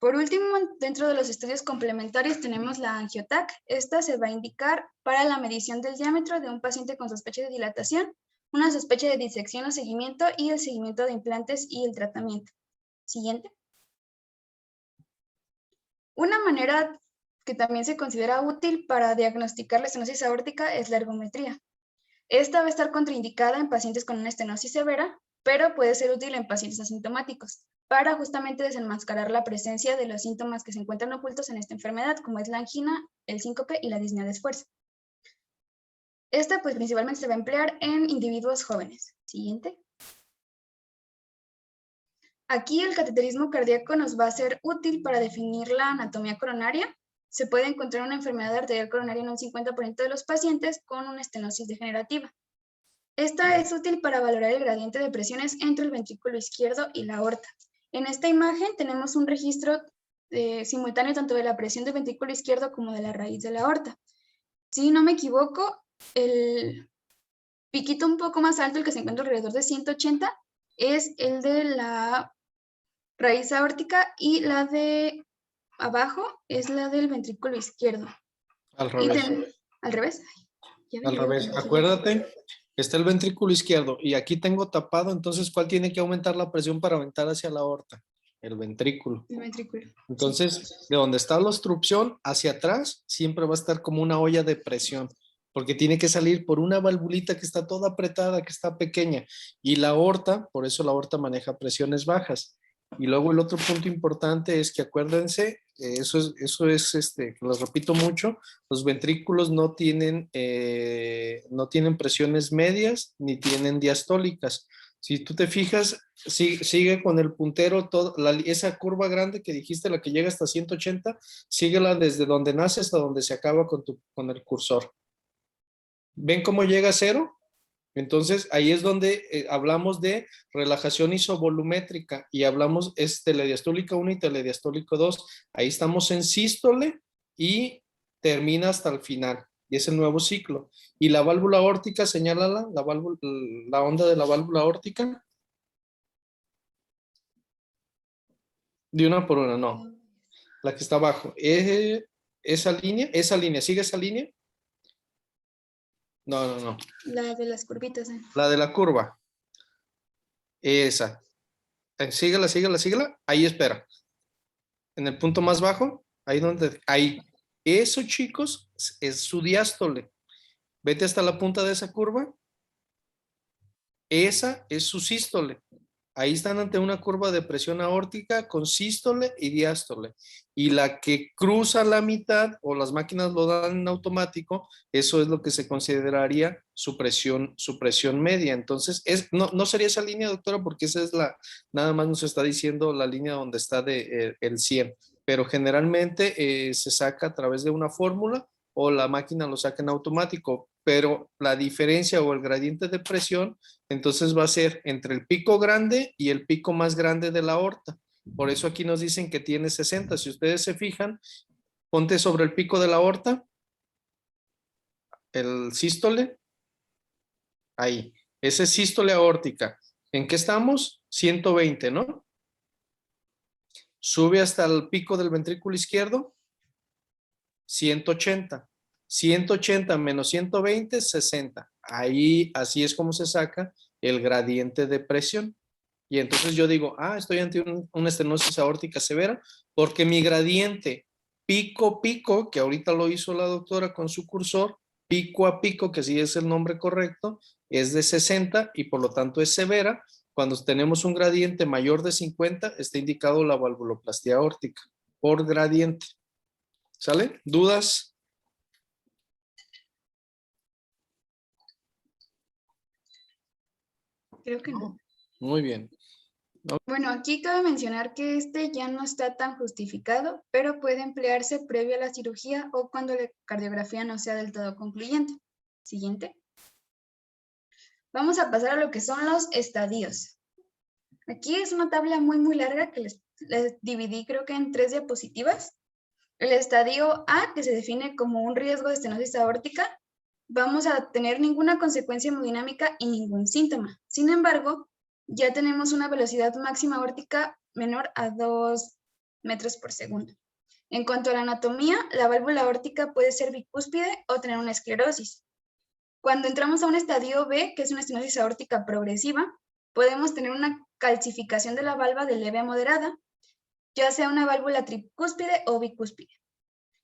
Por último, dentro de los estudios complementarios tenemos la angiotac. Esta se va a indicar para la medición del diámetro de un paciente con sospecha de dilatación, una sospecha de disección o seguimiento y el seguimiento de implantes y el tratamiento. Siguiente. Una manera que también se considera útil para diagnosticar la estenosis aórtica es la ergometría. Esta va a estar contraindicada en pacientes con una estenosis severa, pero puede ser útil en pacientes asintomáticos para justamente desenmascarar la presencia de los síntomas que se encuentran ocultos en esta enfermedad, como es la angina, el síncope y la disnea de esfuerzo. Esta pues principalmente se va a emplear en individuos jóvenes. Siguiente. Aquí el cateterismo cardíaco nos va a ser útil para definir la anatomía coronaria. Se puede encontrar una enfermedad arterial coronaria en un 50% de los pacientes con una estenosis degenerativa. Esta es útil para valorar el gradiente de presiones entre el ventrículo izquierdo y la aorta. En esta imagen tenemos un registro simultáneo tanto de la presión del ventrículo izquierdo como de la raíz de la aorta. Si no me equivoco, el piquito un poco más alto, el que se encuentra alrededor de 180, es el de la raíz aórtica y la de abajo es la del ventrículo izquierdo. Al revés. ¿Al revés? Al revés. Acuérdate, está el ventrículo izquierdo y aquí tengo tapado, entonces ¿cuál tiene que aumentar la presión para aumentar hacia la aorta? El ventrículo. El ventrículo. Entonces, sí, de donde está la obstrucción hacia atrás, siempre va a estar como una olla de presión, porque tiene que salir por una valvulita que está toda apretada, que está pequeña. Y la aorta, por eso la aorta maneja presiones bajas. Y luego el otro punto importante es que acuérdense, eso es lo repito mucho, los ventrículos no tienen presiones medias ni tienen diastólicas. Si tú te fijas, sigue con el puntero, esa curva grande que dijiste, la que llega hasta 180, síguela desde donde nace hasta donde se acaba con el cursor. ¿Ven cómo llega a cero? Entonces, ahí es donde hablamos de relajación isovolumétrica y hablamos, es telediastólica 1 y telediastólico 2. Ahí estamos en sístole y termina hasta el final. Y es el nuevo ciclo. Y la válvula aórtica, señálala, la onda de la válvula aórtica. De una por una, no. La que está abajo. Esa línea, ¿sigue esa línea? No. La de las curvitas. La de la curva. Esa. Síguela. Ahí espera. En el punto más bajo, ahí. Eso, chicos, es su diástole. Vete hasta la punta de esa curva. Esa es su sístole. Ahí están ante una curva de presión aórtica con sístole y diástole. Y la que cruza la mitad, o las máquinas lo dan en automático, eso es lo que se consideraría su presión media. Entonces, no sería esa línea, doctora, porque esa es nada más nos está diciendo la línea donde está el 100. Pero generalmente se saca a través de una fórmula o la máquina lo saca en automático. Pero la diferencia o el gradiente de presión entonces va a ser entre el pico grande y el pico más grande de la aorta. Por eso aquí nos dicen que tiene 60. Si ustedes se fijan, ponte sobre el pico de la aorta, el sístole, ahí. Ese es sístole aórtica. ¿En qué estamos? 120, ¿no? Sube hasta el pico del ventrículo izquierdo, 180. 180 menos 120, 60. Ahí, así es como se saca el gradiente de presión. Y entonces yo digo, estoy ante una estenosis aórtica severa porque mi gradiente pico-pico, que ahorita lo hizo la doctora con su cursor, pico a pico, que sí es el nombre correcto, es de 60 y por lo tanto es severa. Cuando tenemos un gradiente mayor de 50, está indicado la valvuloplastia aórtica por gradiente. ¿Sale? ¿Dudas? Creo que no. Muy bien. Bueno, aquí cabe mencionar que este ya no está tan justificado, pero puede emplearse previo a la cirugía o cuando la cardiografía no sea del todo concluyente. Siguiente. Vamos a pasar a lo que son los estadios. Aquí es una tabla muy larga que les dividí creo que en 3 diapositivas. El estadio A, que se define como un riesgo de estenosis aórtica, vamos a tener ninguna consecuencia hemodinámica y ningún síntoma. Sin embargo, ya tenemos una velocidad máxima aórtica menor a 2 metros por segundo. En cuanto a la anatomía, la válvula aórtica puede ser bicúspide o tener una esclerosis. Cuando entramos a un estadio B, que es una estenosis aórtica progresiva, podemos tener una calcificación de la valva de leve a moderada, ya sea una válvula tricúspide o bicúspide,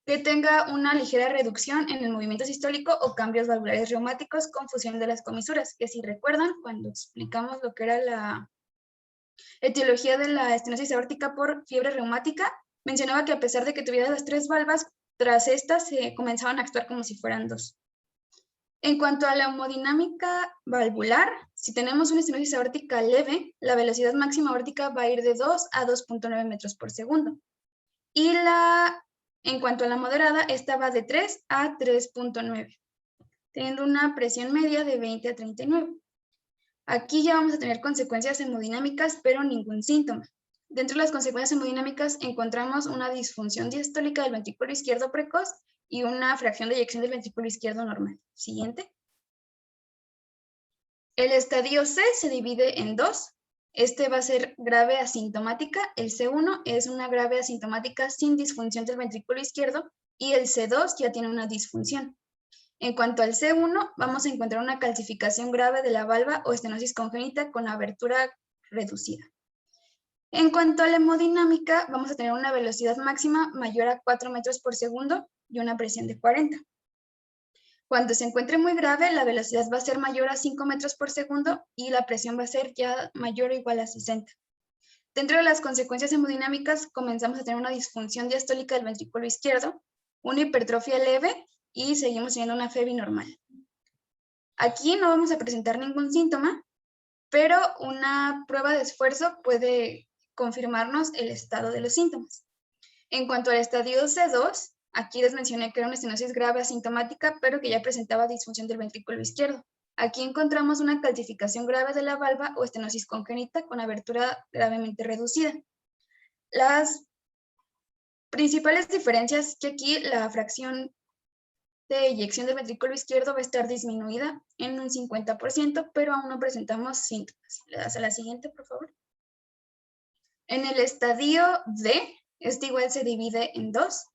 que tenga una ligera reducción en el movimiento sistólico o cambios valvulares reumáticos con fusión de las comisuras, que si recuerdan, cuando explicamos lo que era la etiología de la estenosis aórtica por fiebre reumática, mencionaba que a pesar de que tuviera las 3 valvas, tras estas se comenzaban a actuar como si fueran 2. En cuanto a la hemodinámica valvular, si tenemos una estenosis aórtica leve, la velocidad máxima aórtica va a ir de 2 a 2.9 metros por segundo. Y en cuanto a la moderada, esta va de 3 a 3.9, teniendo una presión media de 20 a 39. Aquí ya vamos a tener consecuencias hemodinámicas, pero ningún síntoma. Dentro de las consecuencias hemodinámicas encontramos una disfunción diastólica del ventrículo izquierdo precoz y una fracción de eyección del ventrículo izquierdo normal. Siguiente. El estadio C se divide en 2. Este va a ser grave asintomática. El C1 es una grave asintomática sin disfunción del ventrículo izquierdo y el C2 ya tiene una disfunción. En cuanto al C1, vamos a encontrar una calcificación grave de la valva o estenosis congénita con abertura reducida. En cuanto a la hemodinámica, vamos a tener una velocidad máxima mayor a 4 metros por segundo y una presión de 40. Cuando se encuentre muy grave, la velocidad va a ser mayor a 5 metros por segundo y la presión va a ser ya mayor o igual a 60. Dentro de las consecuencias hemodinámicas, comenzamos a tener una disfunción diastólica del ventrículo izquierdo, una hipertrofia leve y seguimos teniendo una FEBI normal. Aquí no vamos a presentar ningún síntoma, pero una prueba de esfuerzo puede confirmarnos el estado de los síntomas. En cuanto al estadio C2, aquí les mencioné que era una estenosis grave asintomática, pero que ya presentaba disfunción del ventrículo izquierdo. Aquí encontramos una calcificación grave de la valva o estenosis congénita con abertura gravemente reducida. Las principales diferencias es que aquí la fracción de eyección del ventrículo izquierdo va a estar disminuida en un 50%, pero aún no presentamos síntomas. Le das a la siguiente, por favor. En el estadio D, este igual se divide en 2.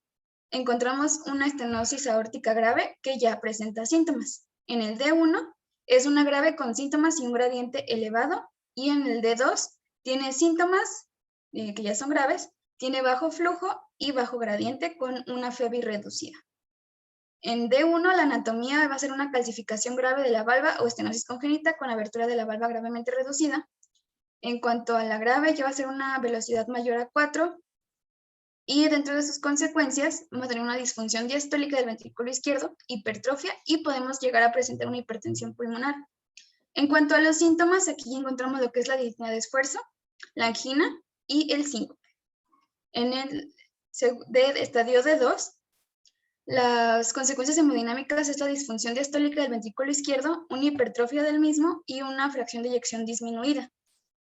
Encontramos una estenosis aórtica grave que ya presenta síntomas. En el D1 es una grave con síntomas y un gradiente elevado, y en el D2 tiene síntomas que ya son graves, tiene bajo flujo y bajo gradiente con una FEBI reducida. En D1 la anatomía va a ser una calcificación grave de la valva o estenosis congénita con abertura de la valva gravemente reducida. En cuanto a la grave, ya va a ser una velocidad mayor a 4 y dentro de sus consecuencias vamos a tener una disfunción diastólica del ventrículo izquierdo, hipertrofia y podemos llegar a presentar una hipertensión pulmonar. En cuanto a los síntomas, aquí encontramos lo que es la disnea de esfuerzo, la angina y el síncope. En el estadio D2, las consecuencias hemodinámicas es la disfunción diastólica del ventrículo izquierdo, una hipertrofia del mismo y una fracción de eyección disminuida.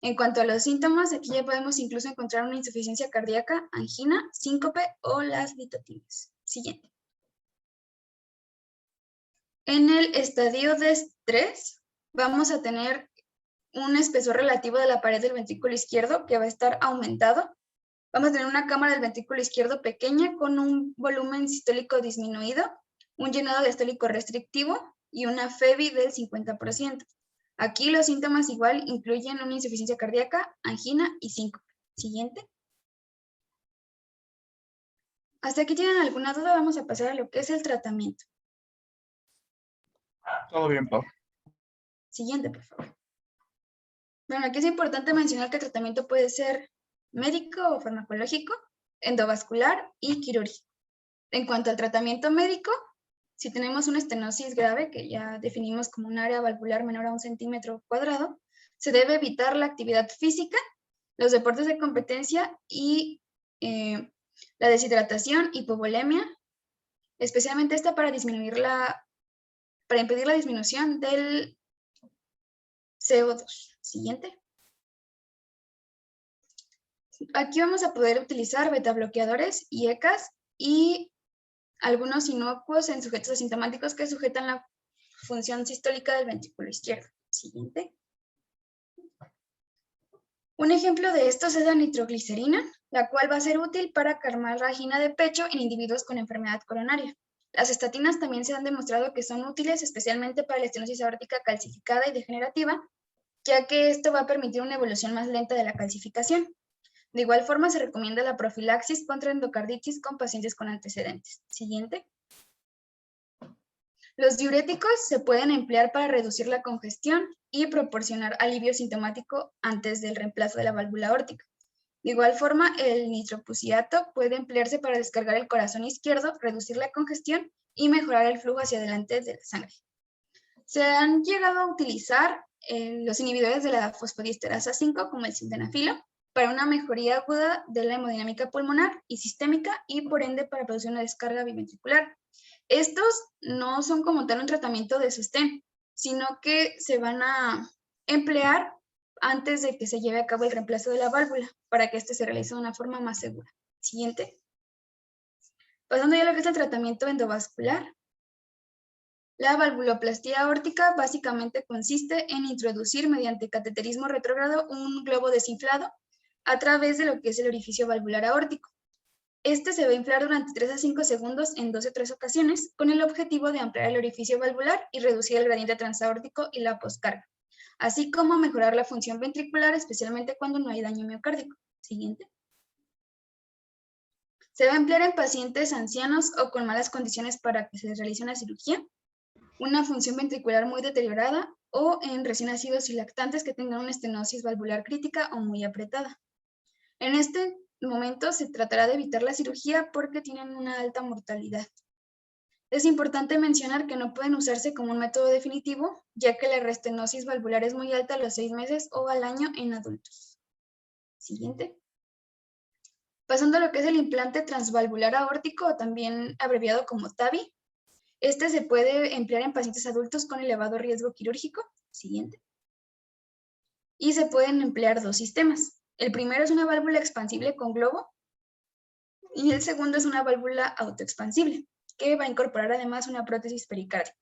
En cuanto a los síntomas, aquí ya podemos incluso encontrar una insuficiencia cardíaca, angina, síncope o las litotimias. Siguiente. En el estadio D3 vamos a tener un espesor relativo de la pared del ventrículo izquierdo que va a estar aumentado. Vamos a tener una cámara del ventrículo izquierdo pequeña con un volumen sistólico disminuido, un llenado diastólico restrictivo y una FEBI del 50%. Aquí los síntomas igual incluyen una insuficiencia cardíaca, angina y síncope. Siguiente. Hasta aquí tienen alguna duda, vamos a pasar a lo que es el tratamiento. Todo bien, Pau. Siguiente, por favor. Bueno, aquí es importante mencionar que el tratamiento puede ser médico o farmacológico, endovascular y quirúrgico. En cuanto al tratamiento médico, si tenemos una estenosis grave, que ya definimos como un área valvular menor a 1 centímetro cuadrado, se debe evitar la actividad física, los deportes de competencia y la deshidratación, hipovolemia, especialmente esta para impedir la disminución del CO2. Siguiente. Aquí vamos a poder utilizar betabloqueadores y ECAs y algunos inocuos en sujetos asintomáticos que sujetan la función sistólica del ventrículo izquierdo. Siguiente. Un ejemplo de estos es la nitroglicerina, la cual va a ser útil para calmar la angina de pecho en individuos con enfermedad coronaria. Las estatinas también se han demostrado que son útiles, especialmente para la estenosis aórtica calcificada y degenerativa, ya que esto va a permitir una evolución más lenta de la calcificación. De igual forma, se recomienda la profilaxis contra endocarditis con pacientes con antecedentes. Siguiente. Los diuréticos se pueden emplear para reducir la congestión y proporcionar alivio sintomático antes del reemplazo de la válvula aórtica. De igual forma, el nitroprusiato puede emplearse para descargar el corazón izquierdo, reducir la congestión y mejorar el flujo hacia adelante de la sangre. Se han llegado a utilizar los inhibidores de la fosfodiesterasa 5, como el sildenafilo, para una mejoría aguda de la hemodinámica pulmonar y sistémica y por ende para producir una descarga biventricular. Estos no son como tal un tratamiento de sostén, sino que se van a emplear antes de que se lleve a cabo el reemplazo de la válvula para que este se realice de una forma más segura. Siguiente. Pasando ya a lo que es el tratamiento endovascular. La valvuloplastía aórtica básicamente consiste en introducir mediante cateterismo retrógrado un globo desinflado a través de lo que es el orificio valvular aórtico. Este se va a inflar durante 3 a 5 segundos en 2 o 3 ocasiones con el objetivo de ampliar el orificio valvular y reducir el gradiente transaórtico y la poscarga, así como mejorar la función ventricular, especialmente cuando no hay daño miocárdico. Siguiente. Se va a emplear en pacientes ancianos o con malas condiciones para que se les realice una cirugía, una función ventricular muy deteriorada o en recién nacidos y lactantes que tengan una estenosis valvular crítica o muy apretada. En este momento se tratará de evitar la cirugía porque tienen una alta mortalidad. Es importante mencionar que no pueden usarse como un método definitivo, ya que la restenosis valvular es muy alta a los 6 meses o al año en adultos. Siguiente. Pasando a lo que es el implante transvalvular aórtico, o también abreviado como TAVI. Este se puede emplear en pacientes adultos con elevado riesgo quirúrgico. Siguiente. Y se pueden emplear 2 sistemas. El primero es una válvula expansible con globo y el segundo es una válvula autoexpansible, que va a incorporar además una prótesis pericárdica.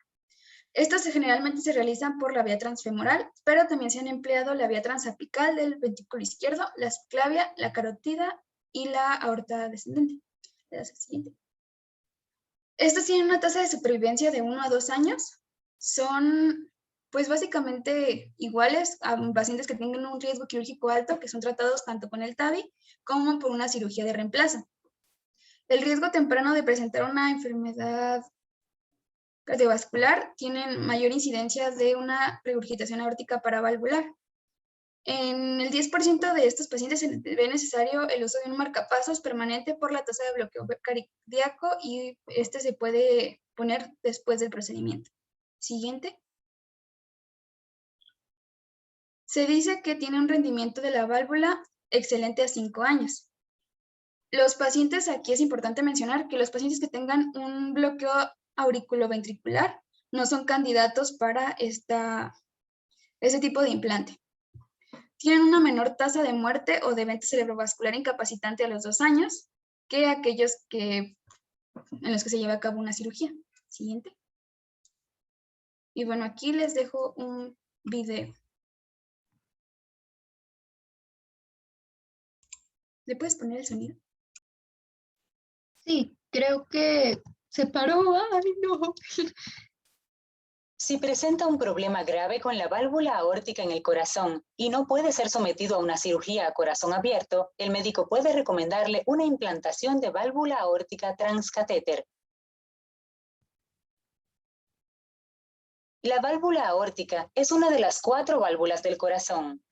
Estos generalmente se realizan por la vía transfemoral, pero también se han empleado la vía transapical del ventrículo izquierdo, la subclavia, la carótida y la aorta descendente. Estos tienen una tasa de supervivencia de 1 a 2 años. Son pues básicamente iguales a pacientes que tengan un riesgo quirúrgico alto, que son tratados tanto con el TAVI como por una cirugía de reemplazo. El riesgo temprano de presentar una enfermedad cardiovascular tiene mayor incidencia de una regurgitación aórtica paravalvular. En el 10% de estos pacientes se ve necesario el uso de un marcapasos permanente por la tasa de bloqueo cardíaco y este se puede poner después del procedimiento. Siguiente. Se dice que tiene un rendimiento de la válvula excelente a 5 años. Los pacientes, aquí es importante mencionar que los pacientes que tengan un bloqueo auriculoventricular no son candidatos para ese tipo de implante. Tienen una menor tasa de muerte o de evento cerebrovascular incapacitante a los 2 años que aquellos en los que se lleva a cabo una cirugía. Siguiente. Y bueno, aquí les dejo un video. ¿Le puedes poner el sonido? Sí, creo que se paró. Ay, no. Si presenta un problema grave con la válvula aórtica en el corazón y no puede ser sometido a una cirugía a corazón abierto, el médico puede recomendarle una implantación de válvula aórtica transcatéter. La válvula aórtica es una de las 4 válvulas del corazón.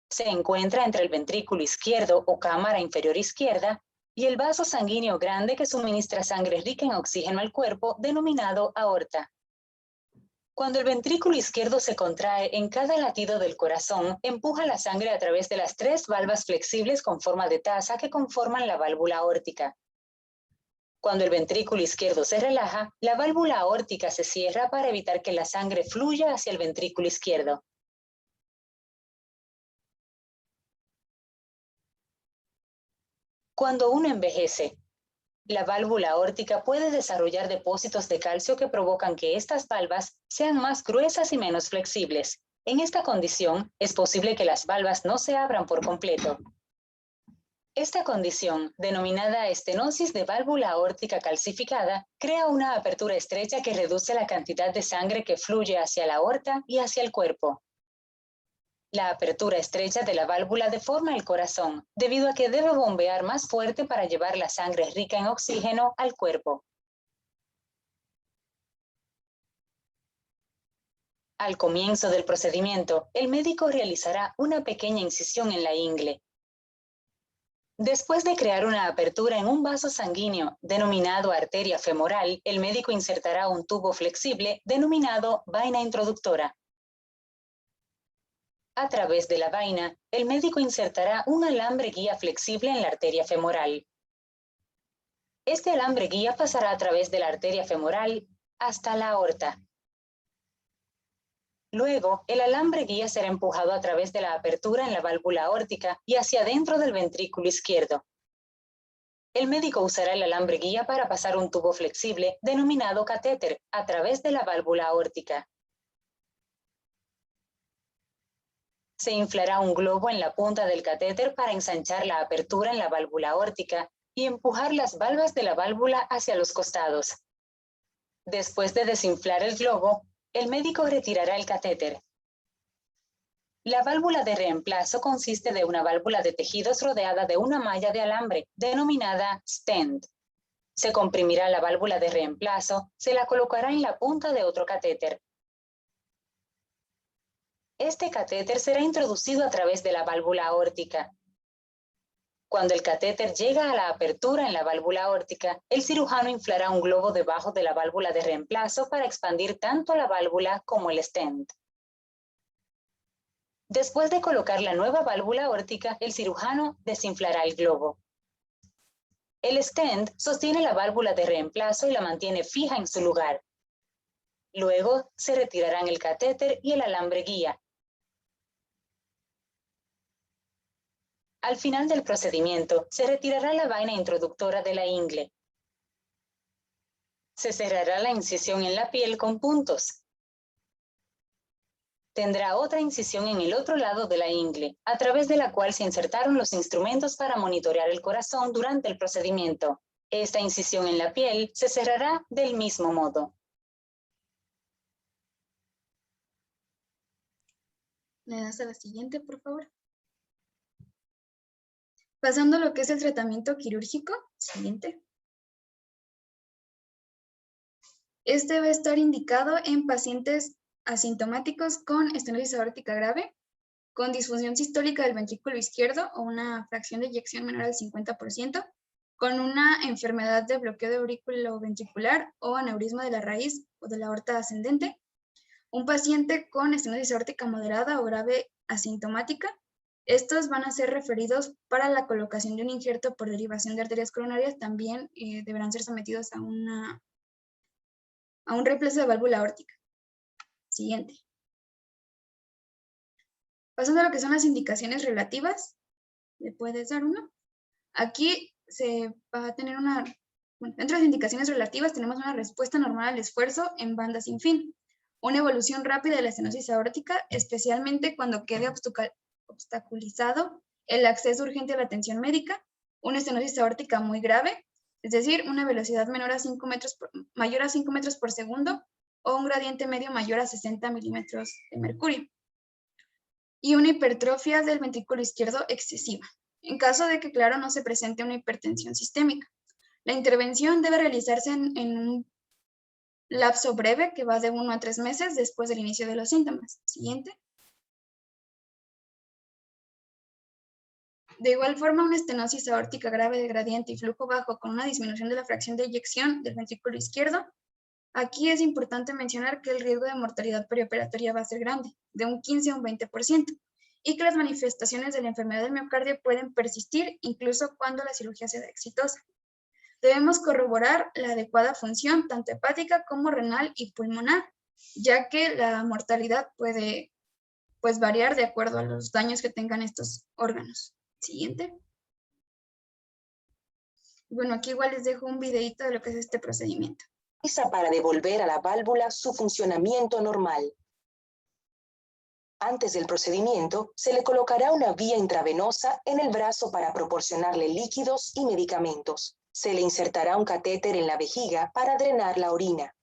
Se encuentra entre el ventrículo izquierdo o cámara inferior izquierda y el vaso sanguíneo grande que suministra sangre rica en oxígeno al cuerpo, denominado aorta. Cuando el ventrículo izquierdo se contrae en cada latido del corazón, empuja la sangre a través de las 3 valvas flexibles con forma de taza que conforman la válvula aórtica. Cuando el ventrículo izquierdo se relaja, la válvula aórtica se cierra para evitar que la sangre fluya hacia el ventrículo izquierdo. Cuando uno envejece, la válvula aórtica puede desarrollar depósitos de calcio que provocan que estas valvas sean más gruesas y menos flexibles. En esta condición, es posible que las valvas no se abran por completo. Esta condición, denominada estenosis de válvula aórtica calcificada, crea una apertura estrecha que reduce la cantidad de sangre que fluye hacia la aorta y hacia el cuerpo. La apertura estrecha de la válvula deforma el corazón, debido a que debe bombear más fuerte para llevar la sangre rica en oxígeno al cuerpo. Al comienzo del procedimiento, el médico realizará una pequeña incisión en la ingle. Después de crear una apertura en un vaso sanguíneo denominado arteria femoral, el médico insertará un tubo flexible denominado vaina introductora. A través de la vaina, el médico insertará un alambre guía flexible en la arteria femoral. Este alambre guía pasará a través de la arteria femoral hasta la aorta. Luego, el alambre guía será empujado a través de la apertura en la válvula aórtica y hacia adentro del ventrículo izquierdo. El médico usará el alambre guía para pasar un tubo flexible denominado catéter a través de la válvula aórtica. Se inflará un globo en la punta del catéter para ensanchar la apertura en la válvula aórtica y empujar las valvas de la válvula hacia los costados. Después de desinflar el globo, el médico retirará el catéter. La válvula de reemplazo consiste de una válvula de tejidos rodeada de una malla de alambre, denominada stent. Se comprimirá la válvula de reemplazo, se la colocará en la punta de otro catéter. Este catéter será introducido a través de la válvula aórtica. Cuando el catéter llega a la apertura en la válvula aórtica, el cirujano inflará un globo debajo de la válvula de reemplazo para expandir tanto la válvula como el stent. Después de colocar la nueva válvula aórtica, el cirujano desinflará el globo. El stent sostiene la válvula de reemplazo y la mantiene fija en su lugar. Luego se retirarán el catéter y el alambre guía. Al final del procedimiento, se retirará la vaina introductora de la ingle. Se cerrará la incisión en la piel con puntos. Tendrá otra incisión en el otro lado de la ingle, a través de la cual se insertaron los instrumentos para monitorear el corazón durante el procedimiento. Esta incisión en la piel se cerrará del mismo modo. ¿Le das a la siguiente, por favor? Pasando a lo que es el tratamiento quirúrgico, siguiente. Este va a estar indicado en pacientes asintomáticos con estenosis aórtica grave. con disfunción sistólica del ventrículo izquierdo o una fracción de eyección menor al 50%, con una enfermedad de bloqueo de aurículo ventricular o aneurisma de la raíz o de la aorta ascendente, un paciente con estenosis aórtica moderada o grave asintomática. Estos van a ser referidos para la colocación de un injerto por derivación de arterias coronarias. También deberán ser sometidos a un reemplazo de válvula aórtica. Siguiente. Pasando a lo que son las indicaciones relativas, ¿le puedes dar uno? Aquí se va a tener dentro de las indicaciones relativas tenemos una respuesta normal al esfuerzo en banda sin fin, una evolución rápida de la estenosis aórtica, especialmente cuando quede obstaculizado el acceso urgente a la atención médica, una estenosis aórtica muy grave, es decir, una velocidad mayor a 5 metros por segundo o un gradiente medio mayor a 60 milímetros de mercurio, y una hipertrofia del ventrículo izquierdo excesiva, en caso de que, claro, no se presente una hipertensión sistémica. La intervención debe realizarse en un lapso breve que va de 1 a 3 meses después del inicio de los síntomas. Siguiente. De igual forma, una estenosis aórtica grave de gradiente y flujo bajo con una disminución de la fracción de eyección del ventrículo izquierdo. Aquí es importante mencionar que el riesgo de mortalidad perioperatoria va a ser grande, de un 15 a un 20%, y que las manifestaciones de la enfermedad del miocardio pueden persistir incluso cuando la cirugía sea exitosa. Debemos corroborar la adecuada función tanto hepática como renal y pulmonar, ya que la mortalidad puede variar de acuerdo a los daños que tengan estos órganos. Siguiente. Bueno, aquí igual les dejo un videito de lo que es este procedimiento. Para devolver a la válvula su funcionamiento normal. Antes del procedimiento, se le colocará una vía intravenosa en el brazo para proporcionarle líquidos y medicamentos. Se le insertará un catéter en la vejiga para drenar la orina.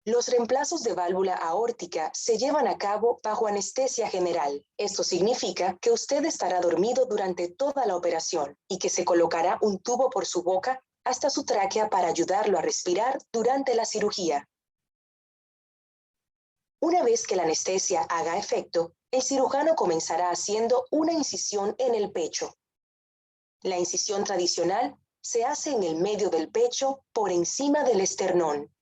Los reemplazos de válvula aórtica se llevan a cabo bajo anestesia general. Esto significa que usted estará dormido durante toda la operación y que se colocará un tubo por su boca hasta su tráquea para ayudarlo a respirar durante la cirugía. Una vez que la anestesia haga efecto, el cirujano comenzará haciendo una incisión en el pecho. La incisión tradicional se hace en el medio del pecho por encima del esternón.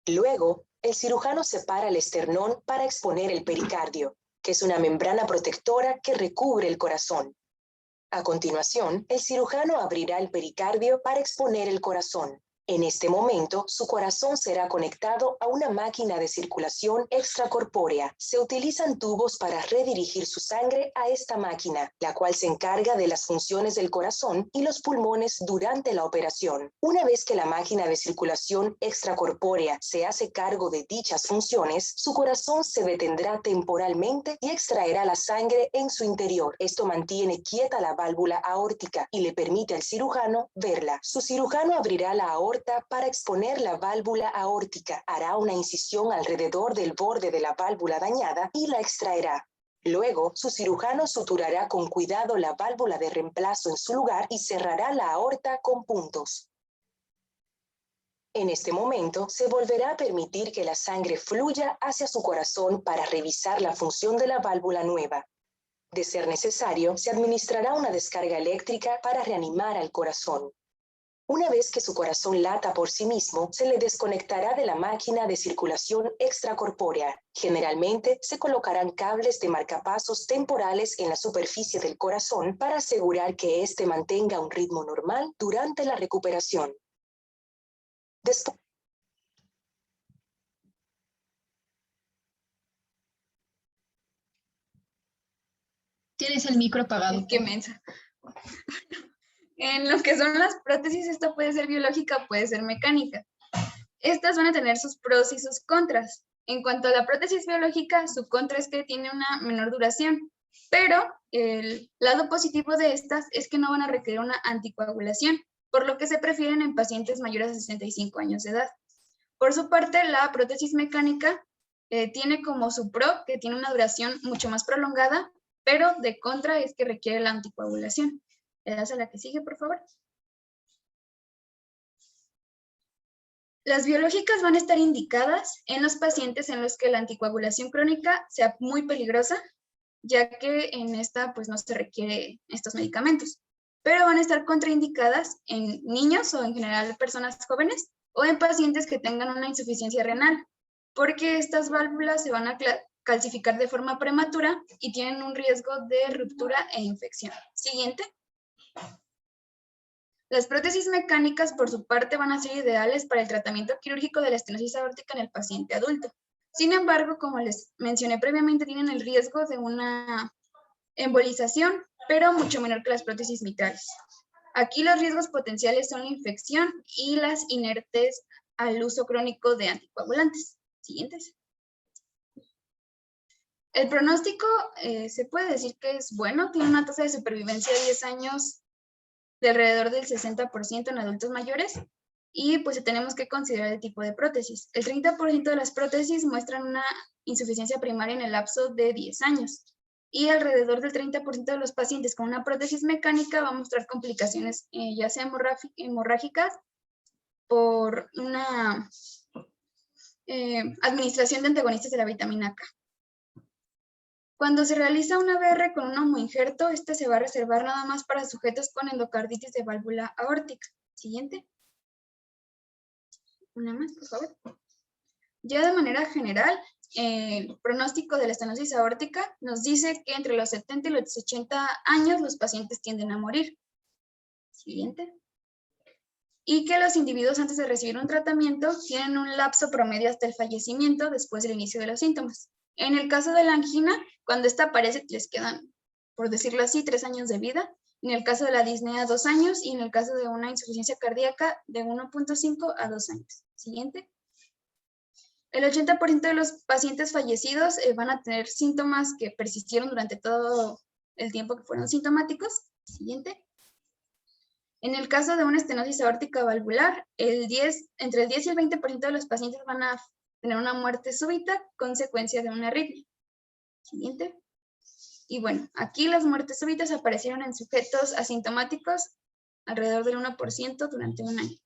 Luego, el cirujano separa el esternón para exponer el pericardio, que es una membrana protectora que recubre el corazón. A continuación, el cirujano abrirá el pericardio para exponer el corazón. En este momento, su corazón será conectado a una máquina de circulación extracorpórea. Se utilizan tubos para redirigir su sangre a esta máquina, la cual se encarga de las funciones del corazón y los pulmones durante la operación. Una vez que la máquina de circulación extracorpórea se hace cargo de dichas funciones, su corazón se detendrá temporalmente y extraerá la sangre en su interior. Esto mantiene quieta la válvula aórtica y le permite al cirujano verla. Su cirujano abrirá la aorta para exponer la válvula aórtica, hará una incisión alrededor del borde de la válvula dañada y la extraerá. Luego, su cirujano suturará con cuidado la válvula de reemplazo en su lugar y cerrará la aorta con puntos. En este momento, se volverá a permitir que la sangre fluya hacia su corazón para revisar la función de la válvula nueva. De ser necesario, se administrará una descarga eléctrica para reanimar al corazón. Una vez que su corazón lata por sí mismo, se le desconectará de la máquina de circulación extracorpórea. Generalmente, se colocarán cables de marcapasos temporales en la superficie del corazón para asegurar que éste mantenga un ritmo normal durante la recuperación. Tienes el micro apagado. Qué mensa. En lo que son las prótesis, esta puede ser biológica, puede ser mecánica. Estas van a tener sus pros y sus contras. En cuanto a la prótesis biológica, su contra es que tiene una menor duración, pero el lado positivo de estas es que no van a requerir una anticoagulación, por lo que se prefieren en pacientes mayores de 65 años de edad. Por su parte, la prótesis mecánica tiene como su pro que tiene una duración mucho más prolongada, pero de contra es que requiere la anticoagulación. ¿Le das a la que sigue, por favor? Las biológicas van a estar indicadas en los pacientes en los que la anticoagulación crónica sea muy peligrosa ya que en esta pues no se requiere estos medicamentos, pero van a estar contraindicadas en niños o en general personas jóvenes o en pacientes que tengan una insuficiencia renal, porque estas válvulas se van a calcificar de forma prematura y tienen un riesgo de ruptura e infección. Siguiente. Las prótesis mecánicas, por su parte, van a ser ideales para el tratamiento quirúrgico de la estenosis aórtica en el paciente adulto. Sin embargo, como les mencioné previamente, tienen el riesgo de una embolización, pero mucho menor que las prótesis mitrales. Aquí los riesgos potenciales son la infección y las inertes al uso crónico de anticoagulantes. Siguientes. El pronóstico se puede decir que es bueno, tiene una tasa de supervivencia de 10 años de alrededor del 60% en adultos mayores, y pues tenemos que considerar el tipo de prótesis. El 30% de las prótesis muestran una insuficiencia primaria en el lapso de 10 años, y alrededor del 30% de los pacientes con una prótesis mecánica va a mostrar complicaciones ya sea hemorrágicas por una administración de antagonistas de la vitamina K. Cuando se realiza una ABR con un homoinjerto, este se va a reservar nada más para sujetos con endocarditis de válvula aórtica. Siguiente. Una más, por favor. Ya de manera general, el pronóstico de la estenosis aórtica nos dice que entre los 70 y los 80 años los pacientes tienden a morir. Siguiente. Y que los individuos antes de recibir un tratamiento tienen un lapso promedio hasta el fallecimiento después del inicio de los síntomas. En el caso de la angina, cuando esta aparece, les quedan, por decirlo así, 3 años de vida. En el caso de la disnea, 2 años. Y en el caso de una insuficiencia cardíaca, de 1.5 a 2 años. Siguiente. El 80% de los pacientes fallecidos van a tener síntomas que persistieron durante todo el tiempo que fueron sintomáticos. Siguiente. En el caso de una estenosis aórtica valvular, entre el 10 y el 20% de los pacientes van a tener una muerte súbita consecuencia de una arritmia. Siguiente. Y bueno, aquí las muertes súbitas aparecieron en sujetos asintomáticos alrededor del 1% durante un año.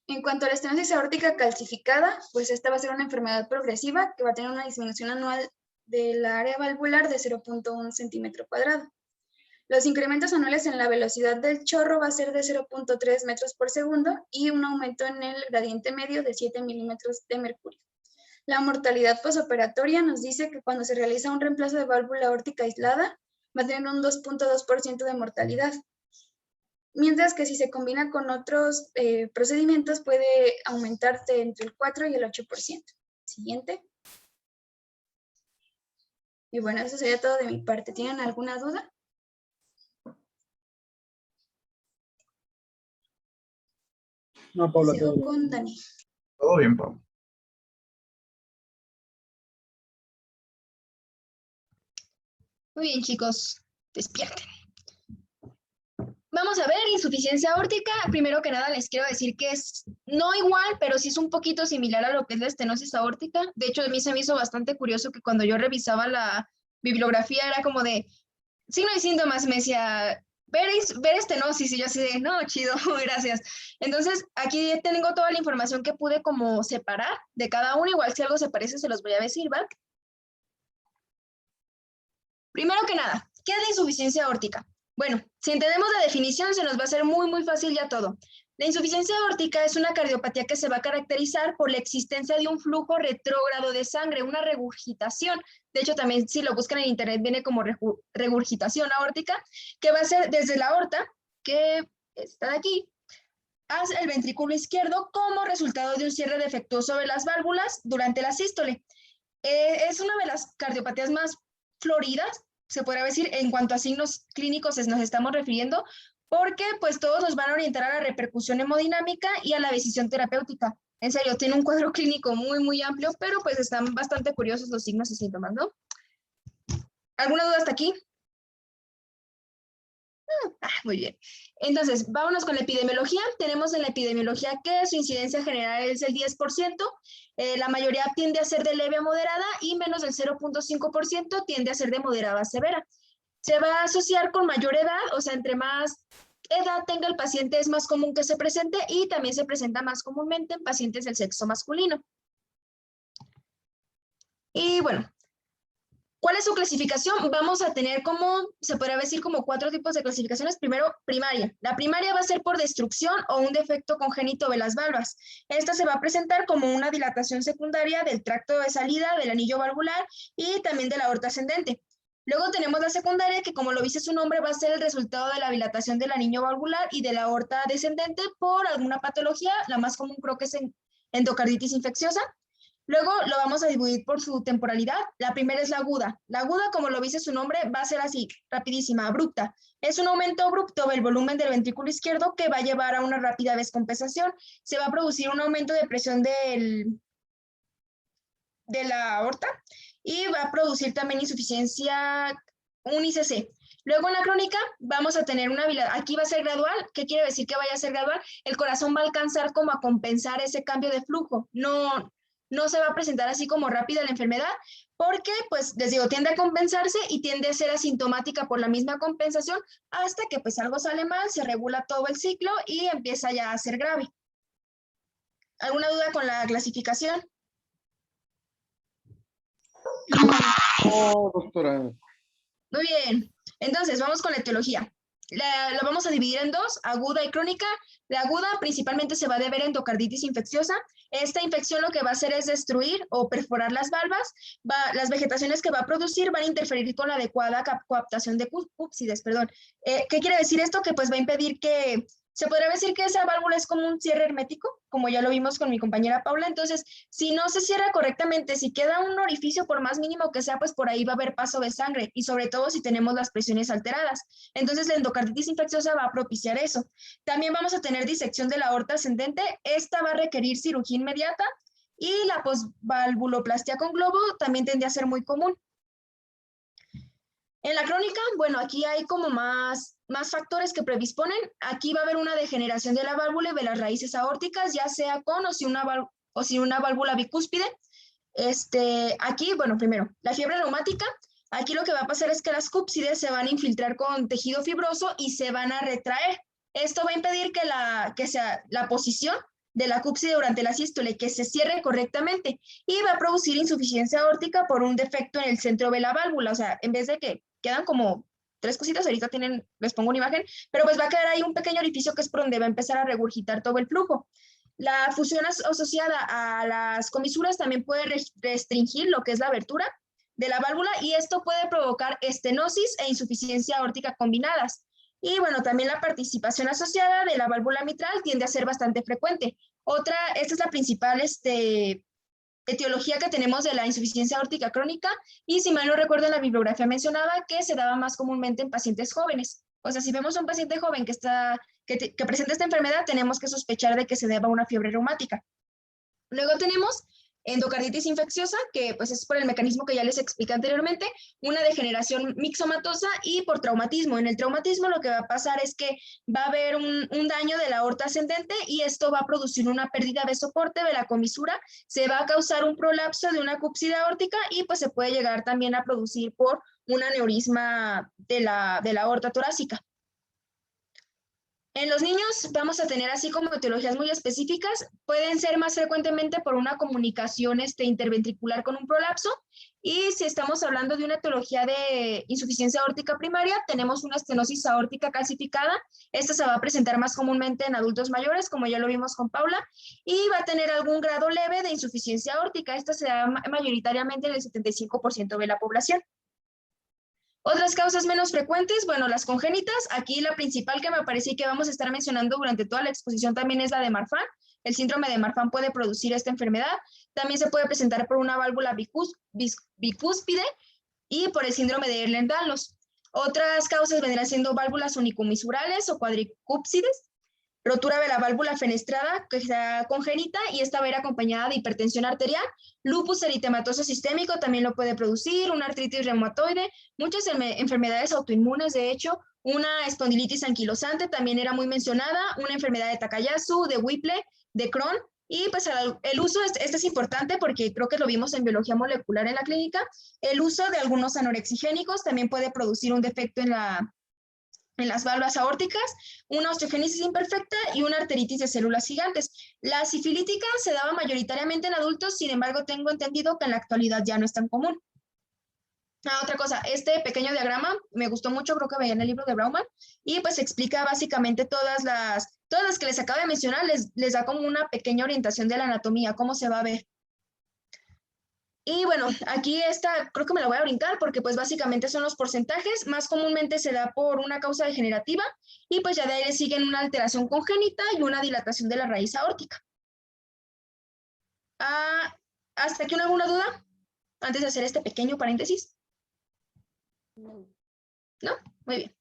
En cuanto a la estenosis aórtica calcificada, pues esta va a ser una enfermedad progresiva que va a tener una disminución anual del área valvular de 0.1 centímetro cuadrado. Los incrementos anuales en la velocidad del chorro va a ser de 0.3 metros por segundo y un aumento en el gradiente medio de 7 milímetros de mercurio. La mortalidad posoperatoria nos dice que cuando se realiza un reemplazo de válvula aórtica aislada, va a tener un 2.2% de mortalidad. Mientras que si se combina con otros procedimientos puede aumentarse entre el 4 y el 8%. Siguiente. Y bueno, eso sería todo de mi parte. ¿Tienen alguna duda? No, Paula, Sigo con Dani. todo bien, Paula. Muy bien, chicos, despierten. Vamos a ver, insuficiencia aórtica. Primero que nada les quiero decir que es no igual, pero sí es un poquito similar a lo que es la estenosis aórtica. De hecho, a mí se me hizo bastante curioso que cuando yo revisaba la bibliografía era como de signos y síntomas, me decía ver estenosis y yo así de no, chido, gracias. Entonces, aquí tengo toda la información que pude como separar de cada uno. Igual si algo se parece se los voy a decir, ¿va? Primero que nada, ¿qué es la insuficiencia aórtica? Bueno, si entendemos la definición, se nos va a hacer muy fácil ya todo. La insuficiencia aórtica es una cardiopatía que se va a caracterizar por la existencia de un flujo retrógrado de sangre, una regurgitación. De hecho, también si lo buscan en internet viene como regurgitación aórtica, que va a ser desde la aorta, que está de aquí, hacia el ventrículo izquierdo como resultado de un cierre defectuoso de las válvulas durante la sístole. Es una de las cardiopatías más floridas, se podría decir, en cuanto a signos clínicos nos estamos refiriendo, porque pues todos nos van a orientar a la repercusión hemodinámica y a la decisión terapéutica. En serio, tiene un cuadro clínico muy amplio, pero pues están bastante curiosos los signos y síntomas, ¿no? ¿Alguna duda hasta aquí? Muy bien. Entonces, vámonos con la epidemiología. Tenemos en la epidemiología que su incidencia general es el 10%, la mayoría tiende a ser de leve a moderada y menos del 0.5% tiende a ser de moderada a severa. Se va a asociar con mayor edad, o sea, entre más edad tenga el paciente es más común que se presente y también se presenta más comúnmente en pacientes del sexo masculino. Y bueno, ¿Cuál es su clasificación? Vamos a tener como, se podría decir como 4 tipos de clasificaciones. Primero, primaria. La primaria va a ser por destrucción o un defecto congénito de las valvas. Esta se va a presentar como una dilatación secundaria del tracto de salida del anillo valvular y también de la aorta ascendente. Luego tenemos la secundaria, que como lo dice su nombre, va a ser el resultado de la dilatación del anillo valvular y de la aorta descendente por alguna patología. La más común creo que es endocarditis infecciosa. Luego lo vamos a dividir por su temporalidad. La primera es la aguda. La aguda, como lo dice su nombre, va a ser así, rapidísima, abrupta. Es un aumento abrupto del volumen del ventrículo izquierdo que va a llevar a una rápida descompensación. Se va a producir un aumento de presión de la aorta y va a producir también insuficiencia, un ICC. Luego en la crónica vamos a tener una, aquí va a ser gradual. ¿Qué quiere decir que vaya a ser gradual? El corazón va a alcanzar como a compensar ese cambio de flujo. No se va a presentar así como rápida la enfermedad, porque, pues, les digo, tiende a compensarse y tiende a ser asintomática por la misma compensación hasta que, pues, algo sale mal, se regula todo el ciclo y empieza ya a ser grave. ¿Alguna duda con la clasificación? No, doctora. Muy bien. Entonces, vamos con la etiología. La vamos a dividir en 2, aguda y crónica. La aguda principalmente se va a deber a endocarditis infecciosa. Esta infección lo que va a hacer es destruir o perforar las valvas. Las vegetaciones que va a producir van a interferir con la adecuada coaptación de cúpsides. ¿Qué quiere decir esto? Que pues va a impedir que... Se podría decir que esa válvula es como un cierre hermético, como ya lo vimos con mi compañera Paula. Entonces, si no se cierra correctamente, si queda un orificio, por más mínimo que sea, pues por ahí va a haber paso de sangre, y sobre todo si tenemos las presiones alteradas. Entonces, la endocarditis infecciosa va a propiciar eso. También vamos a tener disección de la aorta ascendente. Esta va a requerir cirugía inmediata, y la posvalvuloplastia con globo también tiende a ser muy común. En la crónica, bueno, aquí hay como más factores que predisponen. Aquí va a haber una degeneración de la válvula y de las raíces aórticas, ya sea con o sin una válvula bicúspide. Aquí, bueno, primero, la fiebre reumática. Aquí lo que va a pasar es que las cúpsides se van a infiltrar con tejido fibroso y se van a retraer. Esto va a impedir que sea la posición de la cúpside durante la sístole, que se cierre correctamente, y va a producir insuficiencia aórtica por un defecto en el centro de la válvula. O sea, en vez de que quedan como 3 cositas, ahorita les pongo una imagen, pero pues va a quedar ahí un pequeño orificio que es por donde va a empezar a regurgitar todo el flujo. La fusión asociada a las comisuras también puede restringir lo que es la abertura de la válvula, y esto puede provocar estenosis e insuficiencia aórtica combinadas. Y bueno, también la participación asociada de la válvula mitral tiende a ser bastante frecuente. Esta es la principal etiología que tenemos de la insuficiencia aórtica crónica, y si mal no recuerdo, en la bibliografía mencionaba que se daba más comúnmente en pacientes jóvenes. O sea, si vemos a un paciente joven que presenta esta enfermedad, tenemos que sospechar de que se deba a una fiebre reumática. Luego tenemos endocarditis infecciosa, que pues es por el mecanismo que ya les expliqué anteriormente, una degeneración mixomatosa y por traumatismo. En el traumatismo lo que va a pasar es que va a haber un daño de la aorta ascendente, y esto va a producir una pérdida de soporte de la comisura, se va a causar un prolapso de una cúpside aórtica, y pues se puede llegar también a producir por un aneurisma de la aorta torácica. En los niños vamos a tener así como etiologías muy específicas. Pueden ser más frecuentemente por una comunicación interventricular con un prolapso, y si estamos hablando de una etiología de insuficiencia aórtica primaria, tenemos una estenosis aórtica calcificada. Esta se va a presentar más comúnmente en adultos mayores, como ya lo vimos con Paula, y va a tener algún grado leve de insuficiencia aórtica. Esta se da mayoritariamente en el 75% de la población. Otras causas menos frecuentes, bueno, las congénitas. Aquí la principal que me parece y que vamos a estar mencionando durante toda la exposición también es la de Marfan. El síndrome de Marfan puede producir esta enfermedad. También se puede presentar por una válvula bicúspide y por el síndrome de Ehlers-Danlos. Otras causas vendrán siendo válvulas unicomisurales o cuadricúpsides, rotura de la válvula fenestrada que sea congénita, y esta va a ir acompañada de hipertensión arterial. Lupus eritematoso sistémico también lo puede producir, una artritis reumatoide, muchas enfermedades autoinmunes. De hecho, una espondilitis anquilosante también era muy mencionada, una enfermedad de Takayasu, de Whipple, de Crohn. Y pues el uso, este es importante porque creo que lo vimos en biología molecular en la clínica, el uso de algunos anorexigénicos también puede producir un defecto en las válvulas aórticas, una osteogénesis imperfecta y una arteritis de células gigantes. La sifilítica se daba mayoritariamente en adultos, sin embargo, tengo entendido que en la actualidad ya no es tan común. Otra cosa, este pequeño diagrama me gustó mucho, creo que veía en el libro de Bauman, y pues explica básicamente todas las que les acabo de mencionar, les da como una pequeña orientación de la anatomía, cómo se va a ver. Y bueno, aquí esta creo que me la voy a brincar porque pues básicamente son los porcentajes, más comúnmente se da por una causa degenerativa y pues ya de ahí le siguen una alteración congénita y una dilatación de la raíz aórtica. ¿Hasta aquí alguna duda? Antes de hacer este pequeño paréntesis. ¿No? Muy bien.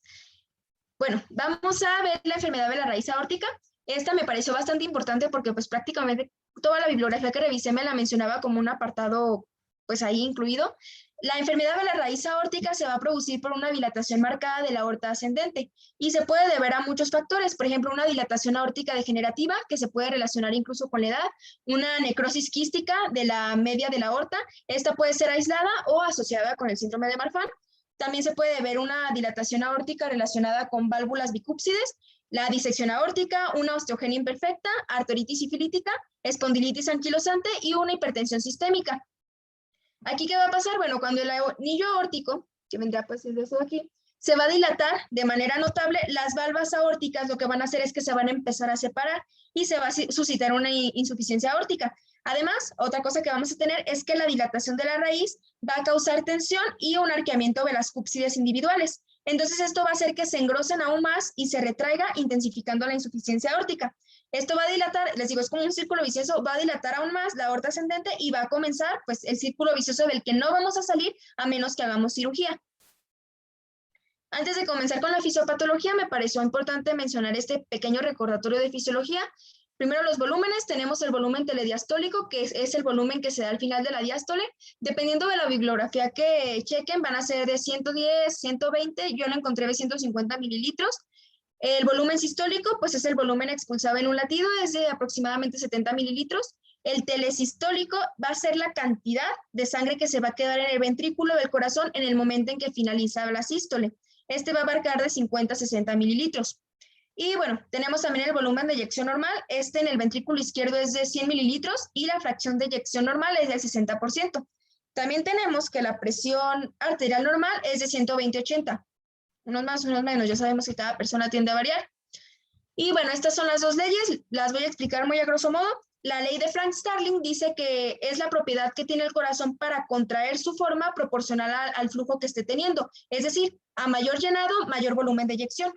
Bueno, vamos a ver la enfermedad de la raíz aórtica. Esta me pareció bastante importante porque pues prácticamente toda la bibliografía que revisé me la mencionaba como un apartado pues ahí incluido. La enfermedad de la raíz aórtica se va a producir por una dilatación marcada de la aorta ascendente y se puede deber a muchos factores, por ejemplo, una dilatación aórtica degenerativa que se puede relacionar incluso con la edad, una necrosis quística de la media de la aorta, esta puede ser aislada o asociada con el síndrome de Marfan. También se puede ver una dilatación aórtica relacionada con válvulas bicúpsides, la disección aórtica, una osteogenia imperfecta, arteritis sifilítica, espondilitis anquilosante y una hipertensión sistémica. ¿Aquí qué va a pasar? Bueno, cuando el anillo aórtico, que vendrá pues de eso de aquí, se va a dilatar de manera notable, las valvas aórticas lo que van a hacer es que se van a empezar a separar y se va a suscitar una insuficiencia aórtica. Además, otra cosa que vamos a tener es que la dilatación de la raíz va a causar tensión y un arqueamiento de las cúpsides individuales. Entonces, esto va a hacer que se engrosen aún más y se retraiga, intensificando la insuficiencia aórtica. Esto va a dilatar, les digo, es como un círculo vicioso, va a dilatar aún más la aorta ascendente y va a comenzar pues el círculo vicioso del que no vamos a salir a menos que hagamos cirugía. Antes de comenzar con la fisiopatología, me pareció importante mencionar este pequeño recordatorio de fisiología. Primero los volúmenes, tenemos el volumen telediastólico, que es el volumen que se da al final de la diástole. Dependiendo de la bibliografía que chequen, van a ser de 110, 120, yo lo encontré de 150 mililitros. El volumen sistólico, pues es el volumen expulsado en un latido, es de aproximadamente 70 mililitros. El telesistólico va a ser la cantidad de sangre que se va a quedar en el ventrículo del corazón en el momento en que finaliza la sístole. Este va a abarcar de 50 a 60 mililitros. Y bueno, tenemos también el volumen de eyección normal. Este en el ventrículo izquierdo es de 100 mililitros y la fracción de eyección normal es del 60%. También tenemos que la presión arterial normal es de 120/80. Unos más, unos menos. Ya sabemos que cada persona tiende a variar. Y bueno, estas son las dos leyes. Las voy a explicar muy a grosso modo. La ley de Frank-Starling dice que es la propiedad que tiene el corazón para contraer su forma proporcional al flujo que esté teniendo. Es decir, a mayor llenado, mayor volumen de eyección.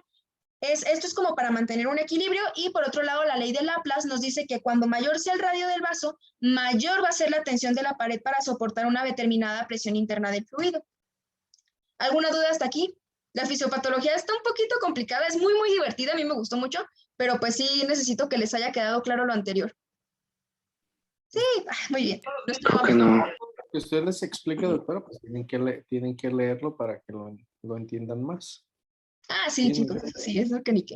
Esto es como para mantener un equilibrio. Y por otro lado, la ley de Laplace nos dice que cuando mayor sea el radio del vaso, mayor va a ser la tensión de la pared para soportar una determinada presión interna del fluido. ¿Alguna duda hasta aquí? La fisiopatología está un poquito complicada, es muy divertida, a mí me gustó mucho, pero pues sí necesito que les haya quedado claro lo anterior. Sí, muy bien. Que usted les explique, doctora, pues tienen que leerlo para que lo entiendan más. Sí, chicos, eso sí, es lo que ni qué.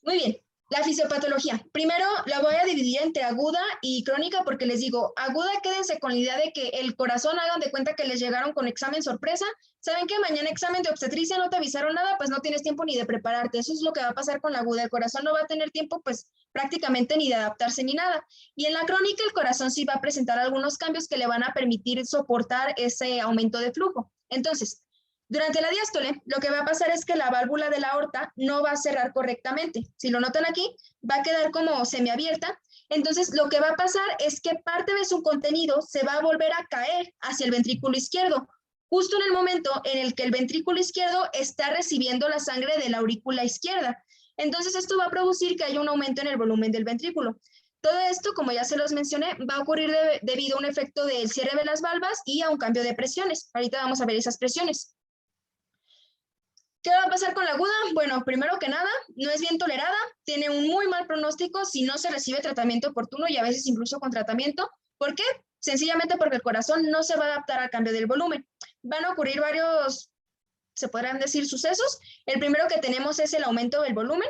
Muy bien. La fisiopatología. Primero la voy a dividir entre aguda y crónica porque les digo, aguda quédense con la idea de que el corazón, hagan de cuenta que les llegaron con examen sorpresa. ¿Saben qué? Mañana examen de obstetricia, no te avisaron nada, pues no tienes tiempo ni de prepararte. Eso es lo que va a pasar con la aguda. El corazón no va a tener tiempo pues prácticamente ni de adaptarse ni nada. Y en la crónica el corazón sí va a presentar algunos cambios que le van a permitir soportar ese aumento de flujo. Entonces, durante la diástole, lo que va a pasar es que la válvula de la aorta no va a cerrar correctamente. Si lo notan aquí, va a quedar como semiabierta. Entonces, lo que va a pasar es que parte de su contenido se va a volver a caer hacia el ventrículo izquierdo, justo en el momento en el que el ventrículo izquierdo está recibiendo la sangre de la aurícula izquierda. Entonces, esto va a producir que haya un aumento en el volumen del ventrículo. Todo esto, como ya se los mencioné, va a ocurrir debido a un efecto del cierre de las valvas y a un cambio de presiones. Ahorita vamos a ver esas presiones. ¿Qué va a pasar con la aguda? Bueno, primero que nada, no es bien tolerada, tiene un muy mal pronóstico si no se recibe tratamiento oportuno y a veces incluso con tratamiento. ¿Por qué? Sencillamente porque el corazón no se va a adaptar al cambio del volumen. Van a ocurrir varios, se podrán decir, sucesos. El primero que tenemos es el aumento del volumen.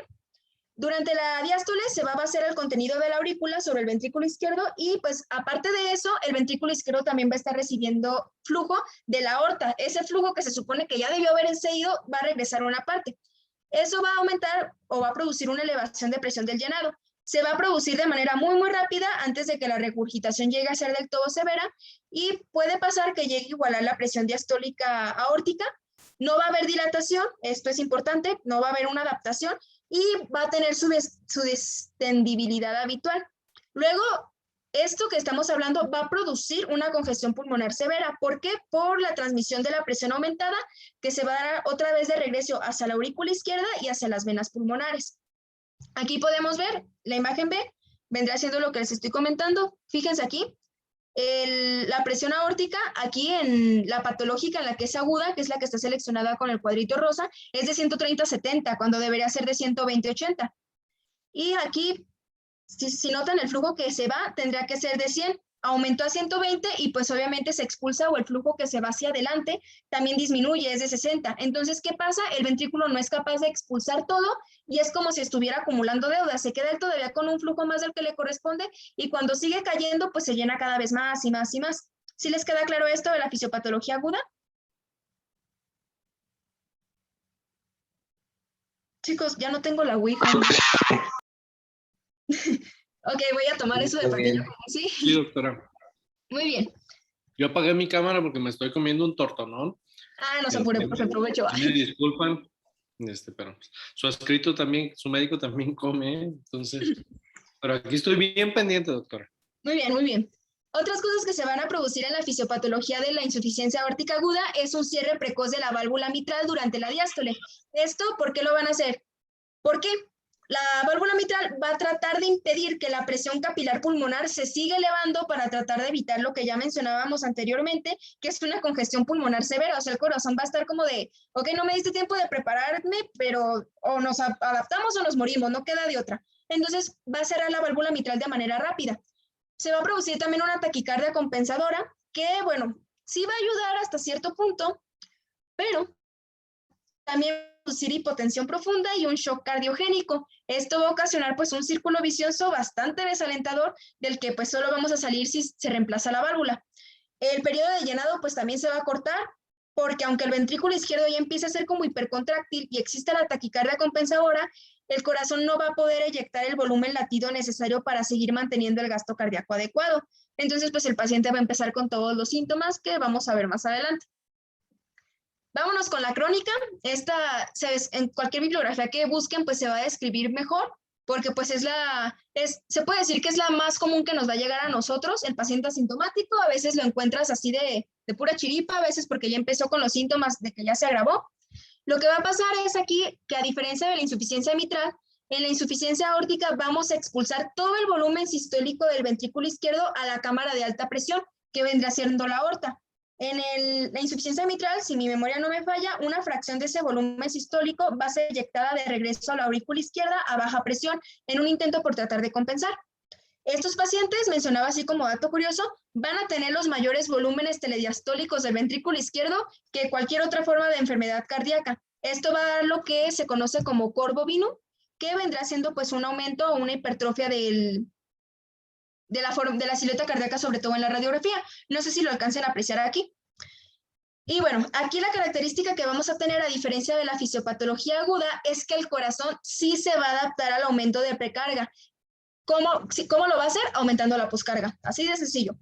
Durante la diástole se va a basar el contenido de la aurícula sobre el ventrículo izquierdo y pues aparte de eso, el ventrículo izquierdo también va a estar recibiendo flujo de la aorta. Ese flujo que se supone que ya debió haber excedido va a regresar a una parte. Eso va a aumentar o va a producir una elevación de presión del llenado. se va a producir de manera muy, muy rápida antes de que la regurgitación llegue a ser del todo severa y puede pasar que llegue a igualar la presión diastólica aórtica. No va a haber dilatación, esto es importante, no va a haber una adaptación y va a tener su distendibilidad habitual. Luego, esto que estamos hablando va a producir una congestión pulmonar severa. ¿Por qué? Por la transmisión de la presión aumentada que se va a dar otra vez de regreso hacia la aurícula izquierda y hacia las venas pulmonares. Aquí podemos ver, la imagen B vendrá siendo lo que les estoy comentando. Fíjense aquí, la presión aórtica, aquí en la patológica, en la que es aguda, que es la que está seleccionada con el cuadrito rosa, es de 130/70, cuando debería ser de 120/80. Y aquí, si notan el flujo que se va, tendría que ser de 100. Aumentó a 120 y pues obviamente se expulsa, o el flujo que se va hacia adelante también disminuye, es de 60. Entonces, ¿qué pasa? El ventrículo no es capaz de expulsar todo y es como si estuviera acumulando deuda. Se queda él todavía con un flujo más del que le corresponde y cuando sigue cayendo, pues se llena cada vez más y más y más. ¿Sí les queda claro esto de la fisiopatología aguda? Chicos, ya no tengo la Ouija. Ok, voy a tomar eso de papel. ¿Sí? Sí, doctora. Muy bien. Yo apagué mi cámara porque me estoy comiendo un tortonón. Ah, no se apure, pues aprovecho. Me disculpan, pero su escrito también, su médico también come, entonces, pero aquí estoy bien pendiente, doctora. Muy bien, muy bien. Otras cosas que se van a producir en la fisiopatología de la insuficiencia aórtica aguda es un cierre precoz de la válvula mitral durante la diástole. ¿Esto por qué lo van a hacer? Porque la válvula mitral va a tratar de impedir que la presión capilar pulmonar se siga elevando para tratar de evitar lo que ya mencionábamos anteriormente, que es una congestión pulmonar severa. O sea, el corazón va a estar como de, ok, no me diste tiempo de prepararme, pero o nos adaptamos o nos morimos, no queda de otra. Entonces va a cerrar la válvula mitral de manera rápida. Se va a producir también una taquicardia compensadora, que bueno, sí va a ayudar hasta cierto punto, pero también va a producir hipotensión profunda y un shock cardiogénico. Esto va a ocasionar pues un círculo vicioso bastante desalentador del que pues solo vamos a salir si se reemplaza la válvula. El periodo de llenado pues también se va a cortar porque aunque el ventrículo izquierdo ya empieza a ser como hipercontráctil y existe la taquicardia compensadora, el corazón no va a poder eyectar el volumen latido necesario para seguir manteniendo el gasto cardíaco adecuado. Entonces pues el paciente va a empezar con todos los síntomas que vamos a ver más adelante. Vámonos con la crónica. Esta, en cualquier bibliografía que busquen, pues se va a describir mejor, porque pues se puede decir que es la más común que nos va a llegar a nosotros, el paciente asintomático. A veces lo encuentras así de pura chiripa, a veces porque ya empezó con los síntomas de que ya se agravó. Lo que va a pasar es aquí que a diferencia de la insuficiencia mitral, en la insuficiencia aórtica vamos a expulsar todo el volumen sistólico del ventrículo izquierdo a la cámara de alta presión, que vendrá siendo la aorta. En la insuficiencia mitral, si mi memoria no me falla, una fracción de ese volumen sistólico va a ser eyectada de regreso a la aurícula izquierda a baja presión en un intento por tratar de compensar. Estos pacientes, mencionaba así como dato curioso, van a tener los mayores volúmenes telediastólicos del ventrículo izquierdo que cualquier otra forma de enfermedad cardíaca. Esto va a dar lo que se conoce como cor bovino, que vendrá siendo pues un aumento o una hipertrofia de la silueta cardíaca, sobre todo en la radiografía. No sé si lo alcancen a apreciar aquí. Y bueno, aquí la característica que vamos a tener, a diferencia de la fisiopatología aguda, es que el corazón sí se va a adaptar al aumento de precarga. ¿Cómo lo va a hacer? Aumentando la poscarga. Así de sencillo.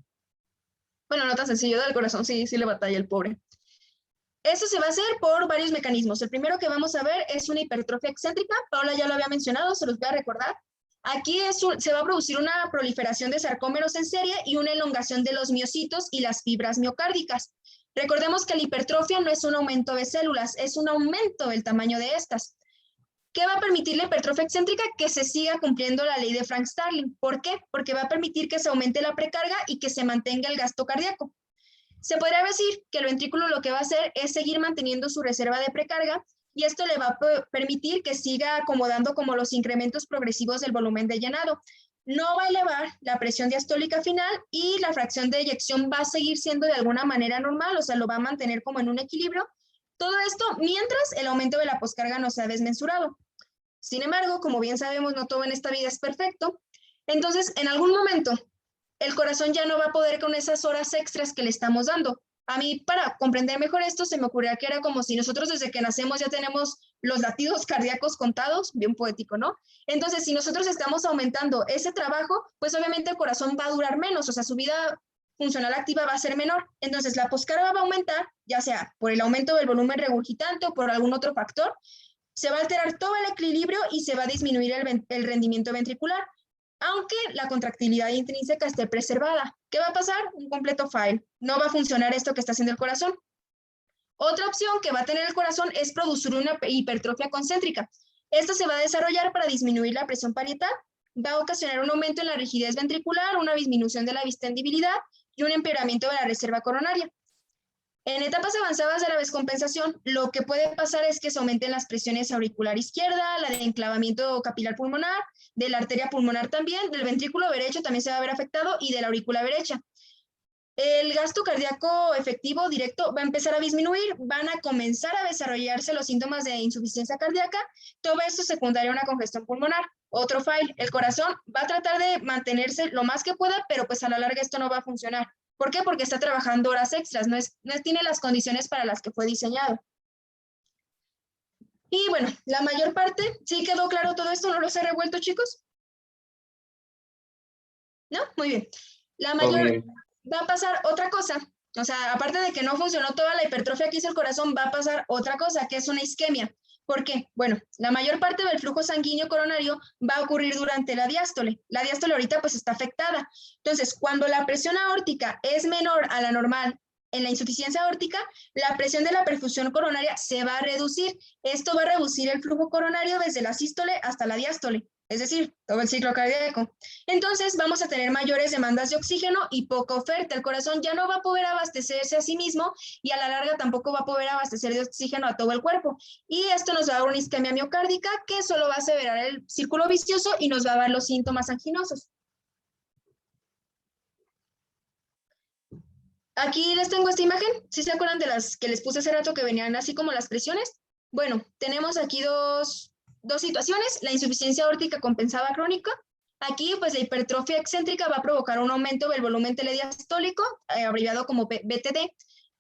Bueno, no tan sencillo, del corazón sí le batalla el pobre. Eso se va a hacer por varios mecanismos. El primero que vamos a ver es una hipertrofia excéntrica. Paula ya lo había mencionado, se los voy a recordar. Aquí se va a producir una proliferación de sarcómeros en serie y una elongación de los miocitos y las fibras miocárdicas. Recordemos que la hipertrofia no es un aumento de células, es un aumento del tamaño de estas. ¿Qué va a permitir la hipertrofia excéntrica? Que se siga cumpliendo la ley de Frank-Starling. ¿Por qué? Porque va a permitir que se aumente la precarga y que se mantenga el gasto cardíaco. Se podría decir que el ventrículo lo que va a hacer es seguir manteniendo su reserva de precarga y esto le va a permitir que siga acomodando como los incrementos progresivos del volumen de llenado. No va a elevar la presión diastólica final y la fracción de eyección va a seguir siendo de alguna manera normal, o sea, lo va a mantener como en un equilibrio. Todo esto mientras el aumento de la poscarga no sea desmesurado. Sin embargo, como bien sabemos, no todo en esta vida es perfecto. Entonces, en algún momento, el corazón ya no va a poder con esas horas extras que le estamos dando. A mí, para comprender mejor esto, se me ocurría que era como si nosotros desde que nacemos ya tenemos los latidos cardíacos contados, bien poético, ¿no? Entonces, si nosotros estamos aumentando ese trabajo, pues obviamente el corazón va a durar menos, o sea, su vida funcional activa va a ser menor. Entonces, la poscarga va a aumentar, ya sea por el aumento del volumen regurgitante o por algún otro factor, se va a alterar todo el equilibrio y se va a disminuir el rendimiento ventricular, aunque la contractilidad intrínseca esté preservada. ¿Qué va a pasar? Un completo fail. No va a funcionar esto que está haciendo el corazón. Otra opción que va a tener el corazón es producir una hipertrofia concéntrica. Esto se va a desarrollar para disminuir la presión parietal, va a ocasionar un aumento en la rigidez ventricular, una disminución de la distendibilidad y un empeoramiento de la reserva coronaria. En etapas avanzadas de la descompensación, lo que puede pasar es que se aumenten las presiones auricular izquierda, la de enclavamiento capilar pulmonar, de la arteria pulmonar también, del ventrículo derecho también se va a ver afectado y de la aurícula derecha. El gasto cardíaco efectivo directo va a empezar a disminuir, van a comenzar a desarrollarse los síntomas de insuficiencia cardíaca, todo esto secundario a una congestión pulmonar. Otro fail, el corazón va a tratar de mantenerse lo más que pueda, pero pues a la larga esto no va a funcionar. ¿Por qué? Porque está trabajando horas extras, no tiene las condiciones para las que fue diseñado. Y bueno, la mayor parte, ¿sí quedó claro todo esto? ¿No los he revuelto, chicos? ¿No? Muy bien. La mayor... Va a pasar otra cosa, o sea, aparte de que no funcionó toda la hipertrofia que hizo el corazón, va a pasar otra cosa, que es una isquemia. ¿Por qué? Bueno, la mayor parte del flujo sanguíneo coronario va a ocurrir durante la diástole. La diástole ahorita pues está afectada. Entonces, cuando la presión aórtica es menor a la normal en la insuficiencia aórtica, la presión de la perfusión coronaria se va a reducir. Esto va a reducir el flujo coronario desde la sístole hasta la diástole, es decir, todo el ciclo cardíaco. Entonces vamos a tener mayores demandas de oxígeno y poca oferta. El corazón ya no va a poder abastecerse a sí mismo y a la larga tampoco va a poder abastecer de oxígeno a todo el cuerpo. Y esto nos va a dar una isquemia miocárdica que solo va a aseverar el círculo vicioso y nos va a dar los síntomas anginosos. Aquí les tengo esta imagen. ¿Sí se acuerdan de las que les puse hace rato que venían así como las presiones? Bueno, tenemos aquí dos situaciones, la insuficiencia aórtica compensada crónica. Aquí, pues la hipertrofia excéntrica va a provocar un aumento del volumen telediastólico, abreviado como BTD.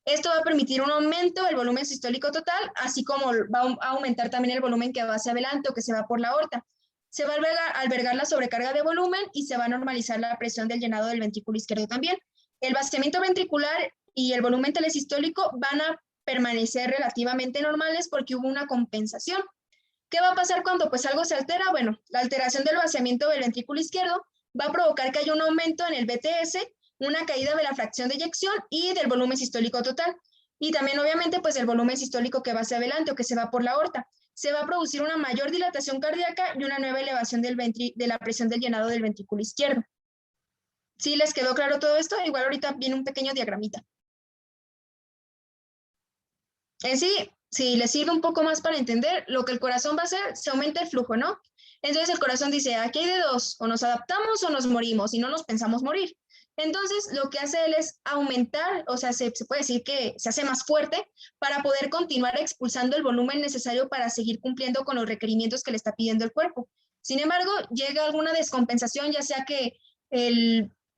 Esto va a permitir un aumento del volumen sistólico total, así como va a aumentar también el volumen que va hacia adelante o que se va por la aorta. Se va a albergar la sobrecarga de volumen y se va a normalizar la presión del llenado del ventrículo izquierdo también. El vaciamiento ventricular y el volumen telesistólico van a permanecer relativamente normales porque hubo una compensación. ¿Qué va a pasar cuando pues algo se altera? Bueno, la alteración del vaciamiento del ventrículo izquierdo va a provocar que haya un aumento en el BTS, una caída de la fracción de eyección y del volumen sistólico total. Y también obviamente pues el volumen sistólico que va hacia adelante o que se va por la aorta. Se va a producir una mayor dilatación cardíaca y una nueva elevación de la presión del llenado del ventrículo izquierdo. ¿Sí les quedó claro todo esto? Igual ahorita viene un pequeño diagramita. En sí, si les sirve un poco más para entender, lo que el corazón va a hacer, se aumenta el flujo, ¿no? Entonces el corazón dice, aquí hay de dos, o nos adaptamos o nos morimos, y no nos pensamos morir. Entonces lo que hace él es aumentar, o sea, se puede decir que se hace más fuerte para poder continuar expulsando el volumen necesario para seguir cumpliendo con los requerimientos que le está pidiendo el cuerpo. Sin embargo, llega alguna descompensación, ya sea que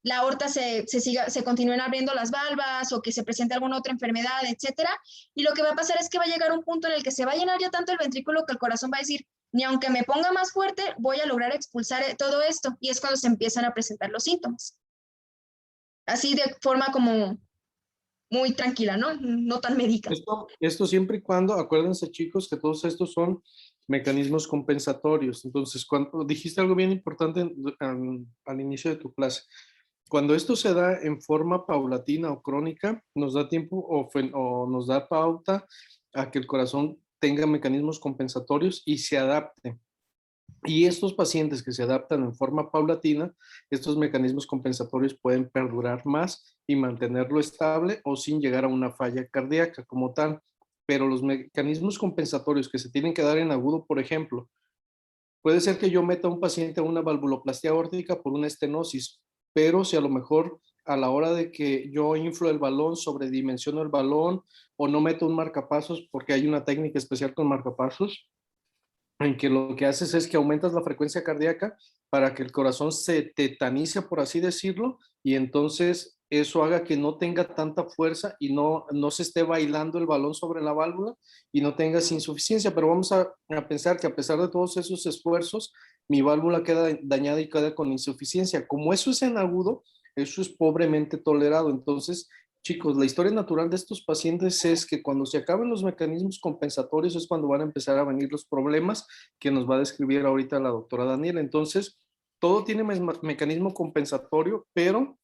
la aorta se continúen abriendo las valvas o que se presente alguna otra enfermedad, etcétera. Y lo que va a pasar es que va a llegar un punto en el que se va a llenar ya tanto el ventrículo que el corazón va a decir, ni aunque me ponga más fuerte, voy a lograr expulsar todo esto. Y es cuando se empiezan a presentar los síntomas. Así de forma como muy tranquila, ¿no? No tan médica. Esto siempre y cuando, acuérdense chicos, que todos estos son mecanismos compensatorios. Entonces, cuando dijiste algo bien importante al inicio de tu clase, cuando esto se da en forma paulatina o crónica, nos da tiempo o nos da pauta a que el corazón tenga mecanismos compensatorios y se adapte. Y estos pacientes que se adaptan en forma paulatina, estos mecanismos compensatorios pueden perdurar más y mantenerlo estable o sin llegar a una falla cardíaca como tal. Pero los mecanismos compensatorios que se tienen que dar en agudo, por ejemplo, puede ser que yo meta a un paciente a una valvuloplastia aórtica por una estenosis, pero si a lo mejor a la hora de que yo inflo el balón, sobredimensiono el balón o no meto un marcapasos, porque hay una técnica especial con marcapasos, en que lo que haces es que aumentas la frecuencia cardíaca para que el corazón se tetanice, por así decirlo, y entonces eso haga que no tenga tanta fuerza y no se esté bailando el balón sobre la válvula y no tengas insuficiencia. Pero vamos a pensar que a pesar de todos esos esfuerzos, mi válvula queda dañada y queda con insuficiencia. Como eso es en agudo, eso es pobremente tolerado. Entonces, chicos, la historia natural de estos pacientes es que cuando se acaben los mecanismos compensatorios es cuando van a empezar a venir los problemas que nos va a describir ahorita la doctora Daniela. Entonces, todo tiene mecanismo compensatorio, pero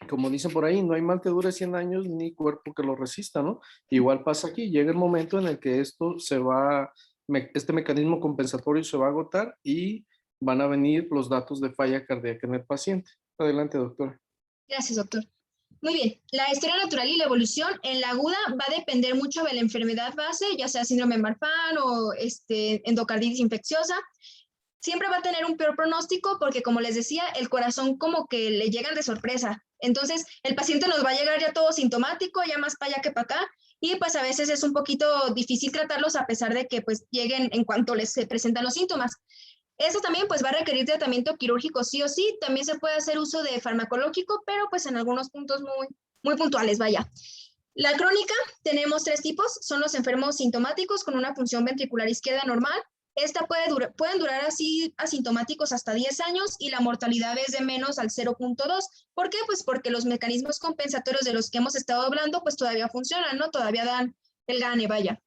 como dicen por ahí, no hay mal que dure 100 años ni cuerpo que lo resista, ¿no? Igual pasa aquí, llega el momento en el que este mecanismo compensatorio se va a agotar y van a venir los datos de falla cardíaca en el paciente. Adelante, doctora. Gracias, doctor. Muy bien, la historia natural y la evolución en la aguda va a depender mucho de la enfermedad base, ya sea síndrome de Marfan o endocarditis infecciosa. Siempre va a tener un peor pronóstico porque, como les decía, el corazón como que le llegan de sorpresa. Entonces, el paciente nos va a llegar ya todo sintomático, ya más para allá que para acá, y pues a veces es un poquito difícil tratarlos a pesar de que pues lleguen en cuanto les se presentan los síntomas. Eso también pues va a requerir tratamiento quirúrgico sí o sí. También se puede hacer uso de farmacológico, pero pues en algunos puntos muy puntuales, vaya. La crónica, tenemos 3 tipos, son los enfermos sintomáticos con una función ventricular izquierda normal. Esta pueden durar así asintomáticos hasta 10 años y la mortalidad es de menos al 0.2. ¿Por qué? Pues porque los mecanismos compensatorios de los que hemos estado hablando pues todavía funcionan, ¿no? Todavía dan el gane, vaya.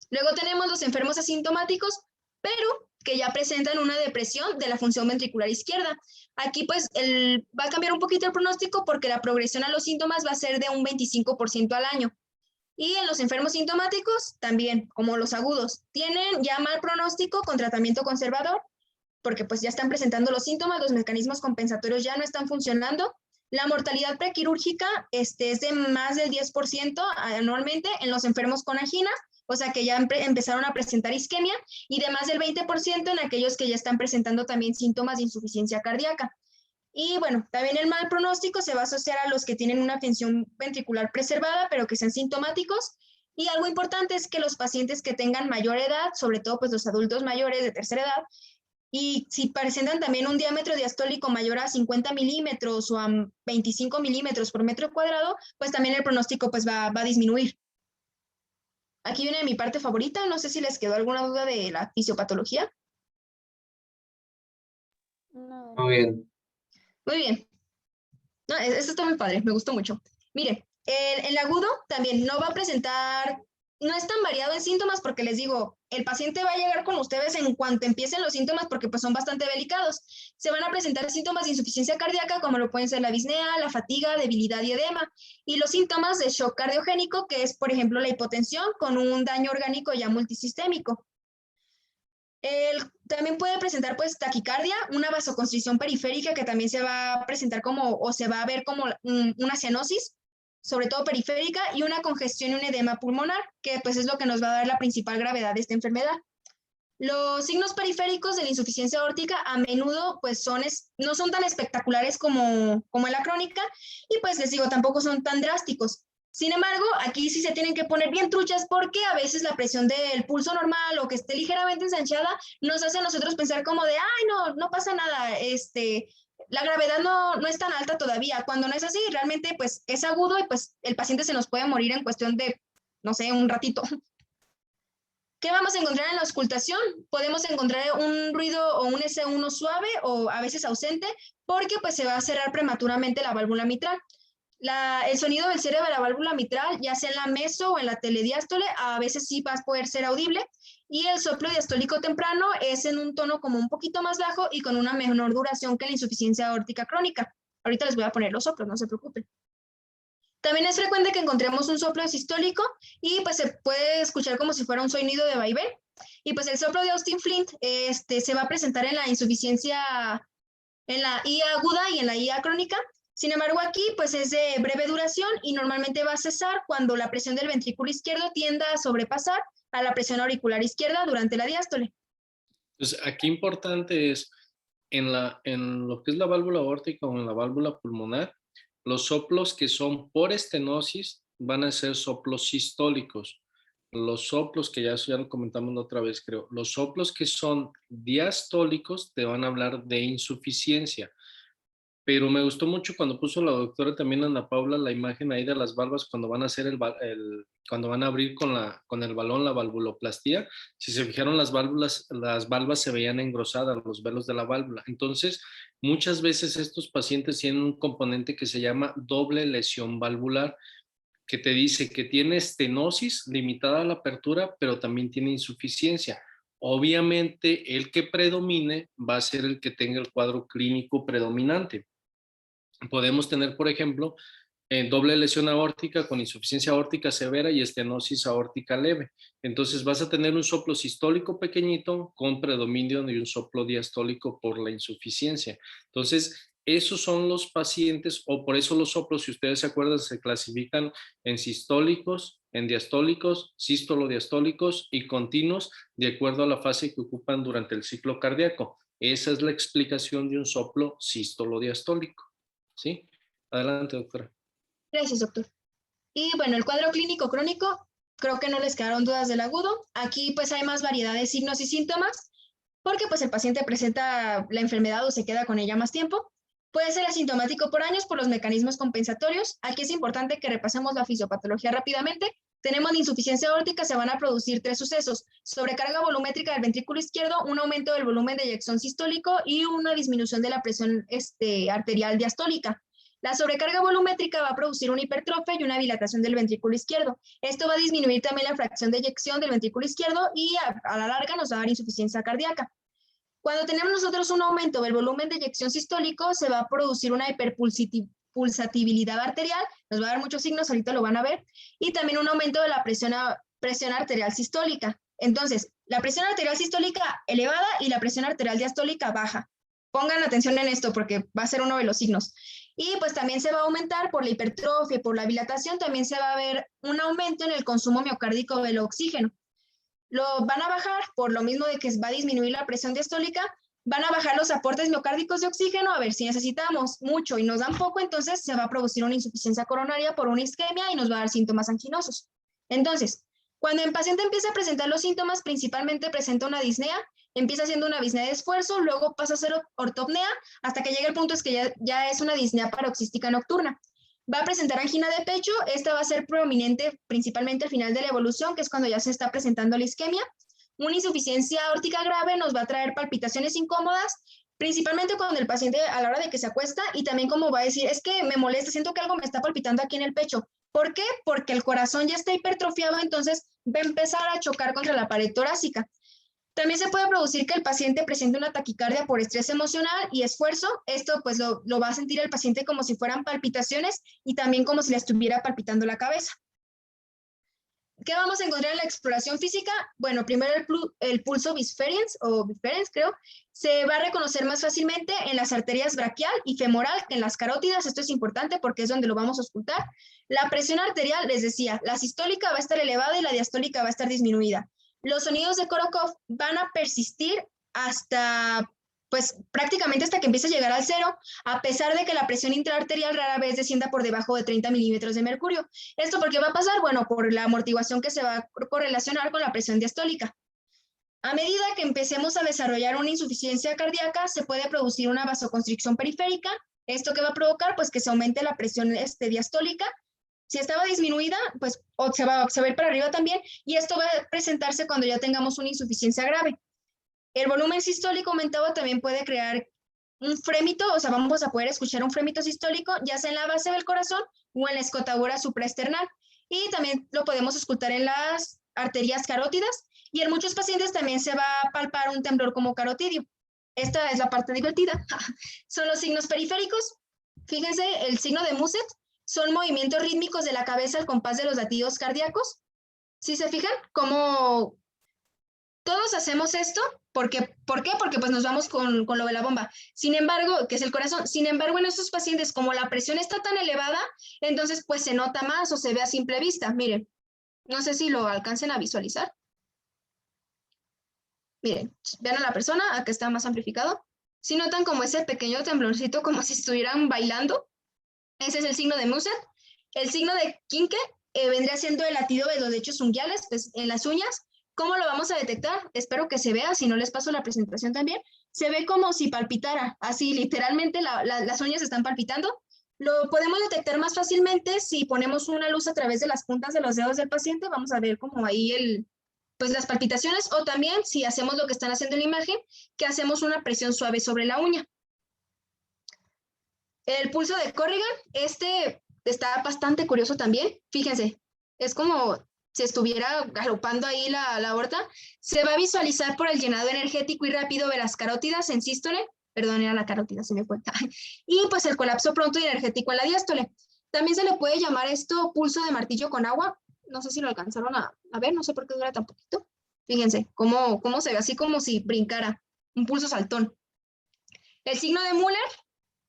Luego tenemos los enfermos asintomáticos, pero que ya presentan una depresión de la función ventricular izquierda. Aquí pues va a cambiar un poquito el pronóstico porque la progresión a los síntomas va a ser de un 25% al año. Y en los enfermos sintomáticos también, como los agudos, tienen ya mal pronóstico con tratamiento conservador, porque pues ya están presentando los síntomas, los mecanismos compensatorios ya no están funcionando. La mortalidad prequirúrgica es de más del 10% anualmente en los enfermos con angina, o sea que ya empezaron a presentar isquemia, y de más del 20% en aquellos que ya están presentando también síntomas de insuficiencia cardíaca. Y bueno, también el mal pronóstico se va a asociar a los que tienen una función ventricular preservada, pero que sean sintomáticos. Y algo importante es que los pacientes que tengan mayor edad, sobre todo pues los adultos mayores de tercera edad, y si presentan también un diámetro diastólico mayor a 50 milímetros o a 25 milímetros por metro cuadrado, pues también el pronóstico pues va a disminuir. Aquí viene mi parte favorita, no sé si les quedó alguna duda de la fisiopatología. No. Muy bien. Muy bien. No, esto está muy padre, me gustó mucho. Mire, el agudo también no va a presentar, no es tan variado en síntomas porque les digo, el paciente va a llegar con ustedes en cuanto empiecen los síntomas porque pues son bastante delicados. Se van a presentar síntomas de insuficiencia cardíaca como lo pueden ser la disnea, la fatiga, debilidad y edema. Y los síntomas de shock cardiogénico, que es por ejemplo la hipotensión con un daño orgánico ya multisistémico. También puede presentar pues taquicardia, una vasoconstricción periférica que también se va a presentar como, o se va a ver como una cianosis, sobre todo periférica, y una congestión y un edema pulmonar, que pues es lo que nos va a dar la principal gravedad de esta enfermedad. Los signos periféricos de la insuficiencia aórtica a menudo pues no son tan espectaculares como en la crónica, y pues les digo, tampoco son tan drásticos. Sin embargo, aquí sí se tienen que poner bien truchas porque a veces la presión del pulso normal o que esté ligeramente ensanchada nos hace a nosotros pensar como de, ay, no pasa nada, la gravedad no es tan alta todavía. Cuando no es así, realmente pues es agudo y pues el paciente se nos puede morir en cuestión de, no sé, un ratito. ¿Qué vamos a encontrar en la auscultación? Podemos encontrar un ruido o un S1 suave o a veces ausente porque pues se va a cerrar prematuramente la válvula mitral. El sonido del cierre de la válvula mitral, ya sea en la meso o en la telediástole, a veces sí va a poder ser audible. Y el soplo diastólico temprano es en un tono como un poquito más bajo y con una menor duración que la insuficiencia aórtica crónica. Ahorita les voy a poner los soplos, no se preocupen. También es frecuente que encontremos un soplo sistólico y pues se puede escuchar como si fuera un sonido de vaivén. Y pues el soplo de Austin Flint se va a presentar en la insuficiencia, en la IA aguda y en la IA crónica. Sin embargo, aquí pues es de breve duración y normalmente va a cesar cuando la presión del ventrículo izquierdo tienda a sobrepasar a la presión auricular izquierda durante la diástole. Entonces, aquí importante es, en lo que es la válvula aórtica o en la válvula pulmonar, los soplos que son por estenosis van a ser soplos sistólicos. Los soplos, que ya lo comentamos otra vez, creo, los soplos que son diastólicos te van a hablar de insuficiencia. pero me gustó mucho cuando puso la doctora también Ana Paula la imagen ahí de las valvas cuando van a hacer cuando van a abrir con el balón la valvuloplastía. Si se fijaron, las valvas se veían engrosadas, los velos de la válvula. Entonces, muchas veces estos pacientes tienen un componente que se llama doble lesión valvular, que te dice que tiene estenosis limitada a la apertura, pero también tiene insuficiencia. Obviamente, el que predomine va a ser el que tenga el cuadro clínico predominante. Podemos tener, por ejemplo, doble lesión aórtica con insuficiencia aórtica severa y estenosis aórtica leve. Entonces vas a tener un soplo sistólico pequeñito con predominio de un soplo diastólico por la insuficiencia. Entonces, esos son los pacientes, o por eso los soplos, si ustedes se acuerdan, se clasifican en sistólicos, en diastólicos, sístolo-diastólicos y continuos, de acuerdo a la fase que ocupan durante el ciclo cardíaco. Esa es la explicación de un soplo sístolo-diastólico. ¿Sí? Adelante, doctora. Gracias, doctor. Y bueno, el cuadro clínico crónico, creo que no les quedaron dudas del agudo. Aquí pues hay más variedad de signos y síntomas, porque pues el paciente presenta la enfermedad o se queda con ella más tiempo. Puede ser asintomático por años por los mecanismos compensatorios. Aquí es importante que repasemos la fisiopatología rápidamente. Tenemos la insuficiencia aórtica, se van a producir 3 sucesos: sobrecarga volumétrica del ventrículo izquierdo, un aumento del volumen de eyección sistólico y una disminución de la presión arterial diastólica. La sobrecarga volumétrica va a producir una hipertrofia y una dilatación del ventrículo izquierdo. Esto va a disminuir también la fracción de eyección del ventrículo izquierdo y a la larga nos va a dar insuficiencia cardíaca. Cuando tenemos nosotros un aumento del volumen de eyección sistólico, se va a producir una hiperpulsatibilidad arterial, nos va a dar muchos signos, ahorita lo van a ver, y también un aumento de la presión arterial sistólica. Entonces, la presión arterial sistólica elevada y la presión arterial diastólica baja. Pongan atención en esto porque va a ser uno de los signos. Y pues también se va a aumentar por la hipertrofia y por la dilatación, también se va a ver un aumento en el consumo miocárdico del oxígeno. Lo van a bajar por lo mismo de que va a disminuir la presión diastólica, van a bajar los aportes miocárdicos de oxígeno, a ver si necesitamos mucho y nos dan poco, entonces se va a producir una insuficiencia coronaria por una isquemia y nos va a dar síntomas anginosos. Entonces, cuando el paciente empieza a presentar los síntomas, principalmente presenta una disnea, empieza siendo una disnea de esfuerzo, luego pasa a ser ortopnea, hasta que llega el punto es que ya es una disnea paroxística nocturna. Va a presentar angina de pecho, esta va a ser prominente principalmente al final de la evolución, que es cuando ya se está presentando la isquemia. Una insuficiencia aórtica grave nos va a traer palpitaciones incómodas, principalmente cuando el paciente a la hora de que se acuesta, y también como va a decir, es que me molesta, siento que algo me está palpitando aquí en el pecho. ¿Por qué? Porque el corazón ya está hipertrofiado, entonces va a empezar a chocar contra la pared torácica. También se puede producir que el paciente presente una taquicardia por estrés emocional y esfuerzo. Esto pues lo va a sentir el paciente como si fueran palpitaciones y también como si le estuviera palpitando la cabeza. ¿Qué vamos a encontrar en la exploración física? Bueno, primero el pulso bisferens, creo, se va a reconocer más fácilmente en las arterias braquial y femoral que en las carótidas. Esto es importante porque es donde lo vamos a auscultar. La presión arterial, les decía, la sistólica va a estar elevada y la diastólica va a estar disminuida. Los sonidos de Korokov van a persistir hasta, pues prácticamente hasta que empiece a llegar al 0, a pesar de que la presión intraarterial rara vez descienda por debajo de 30 milímetros de mercurio. ¿Esto por qué va a pasar? Bueno, por la amortiguación que se va a correlacionar con la presión diastólica. A medida que empecemos a desarrollar una insuficiencia cardíaca, se puede producir una vasoconstricción periférica. ¿Esto qué va a provocar? Pues que se aumente la presión diastólica. Si estaba disminuida, pues se va a ir para arriba también, y esto va a presentarse cuando ya tengamos una insuficiencia grave. El volumen sistólico aumentado también puede crear un frémito, o sea, vamos a poder escuchar un frémito sistólico, ya sea en la base del corazón o en la escotadura supraesternal. Y también lo podemos escuchar en las arterias carótidas, y en muchos pacientes también se va a palpar un temblor como carotidio. Esta es la parte divertida. Son los signos periféricos. Fíjense, el signo de Muset son movimientos rítmicos de la cabeza al compás de los latidos cardíacos. ¿Sí se fijan? Como todos hacemos esto, ¿por qué? Porque pues nos vamos con lo de la bomba. Sin embargo, que es el corazón. Sin embargo, en estos pacientes, como la presión está tan elevada, entonces pues se nota más o se ve a simple vista. Miren, no sé si lo alcancen a visualizar. Miren, vean a la persona, acá está más amplificado. ¿Sí notan como ese pequeño temblorcito, como si estuvieran bailando? Ese es el signo de Muset. El signo de Kinke vendría siendo el latido de los lechos unguiales, pues, en las uñas. ¿Cómo lo vamos a detectar? Espero que se vea, si no les paso la presentación también. se ve como si palpitara, así literalmente las uñas están palpitando. Lo podemos detectar más fácilmente si ponemos una luz a través de las puntas de los dedos del paciente. Vamos a ver como ahí pues las palpitaciones, o también si hacemos lo que están haciendo en la imagen, que hacemos una presión suave sobre la uña. El pulso de Corrigan, está bastante curioso también. Fíjense, es como si estuviera galopando ahí la aorta. Se va a visualizar por el llenado energético y rápido de las carótidas en sístole. Perdón, era la carótida, se me fue. Y pues el colapso pronto y energético en la diástole. También se le puede llamar esto pulso de martillo con agua. No sé si lo alcanzaron a ver, no sé por qué dura tan poquito. Fíjense cómo se ve, así como si brincara, un pulso saltón. El signo de Müller,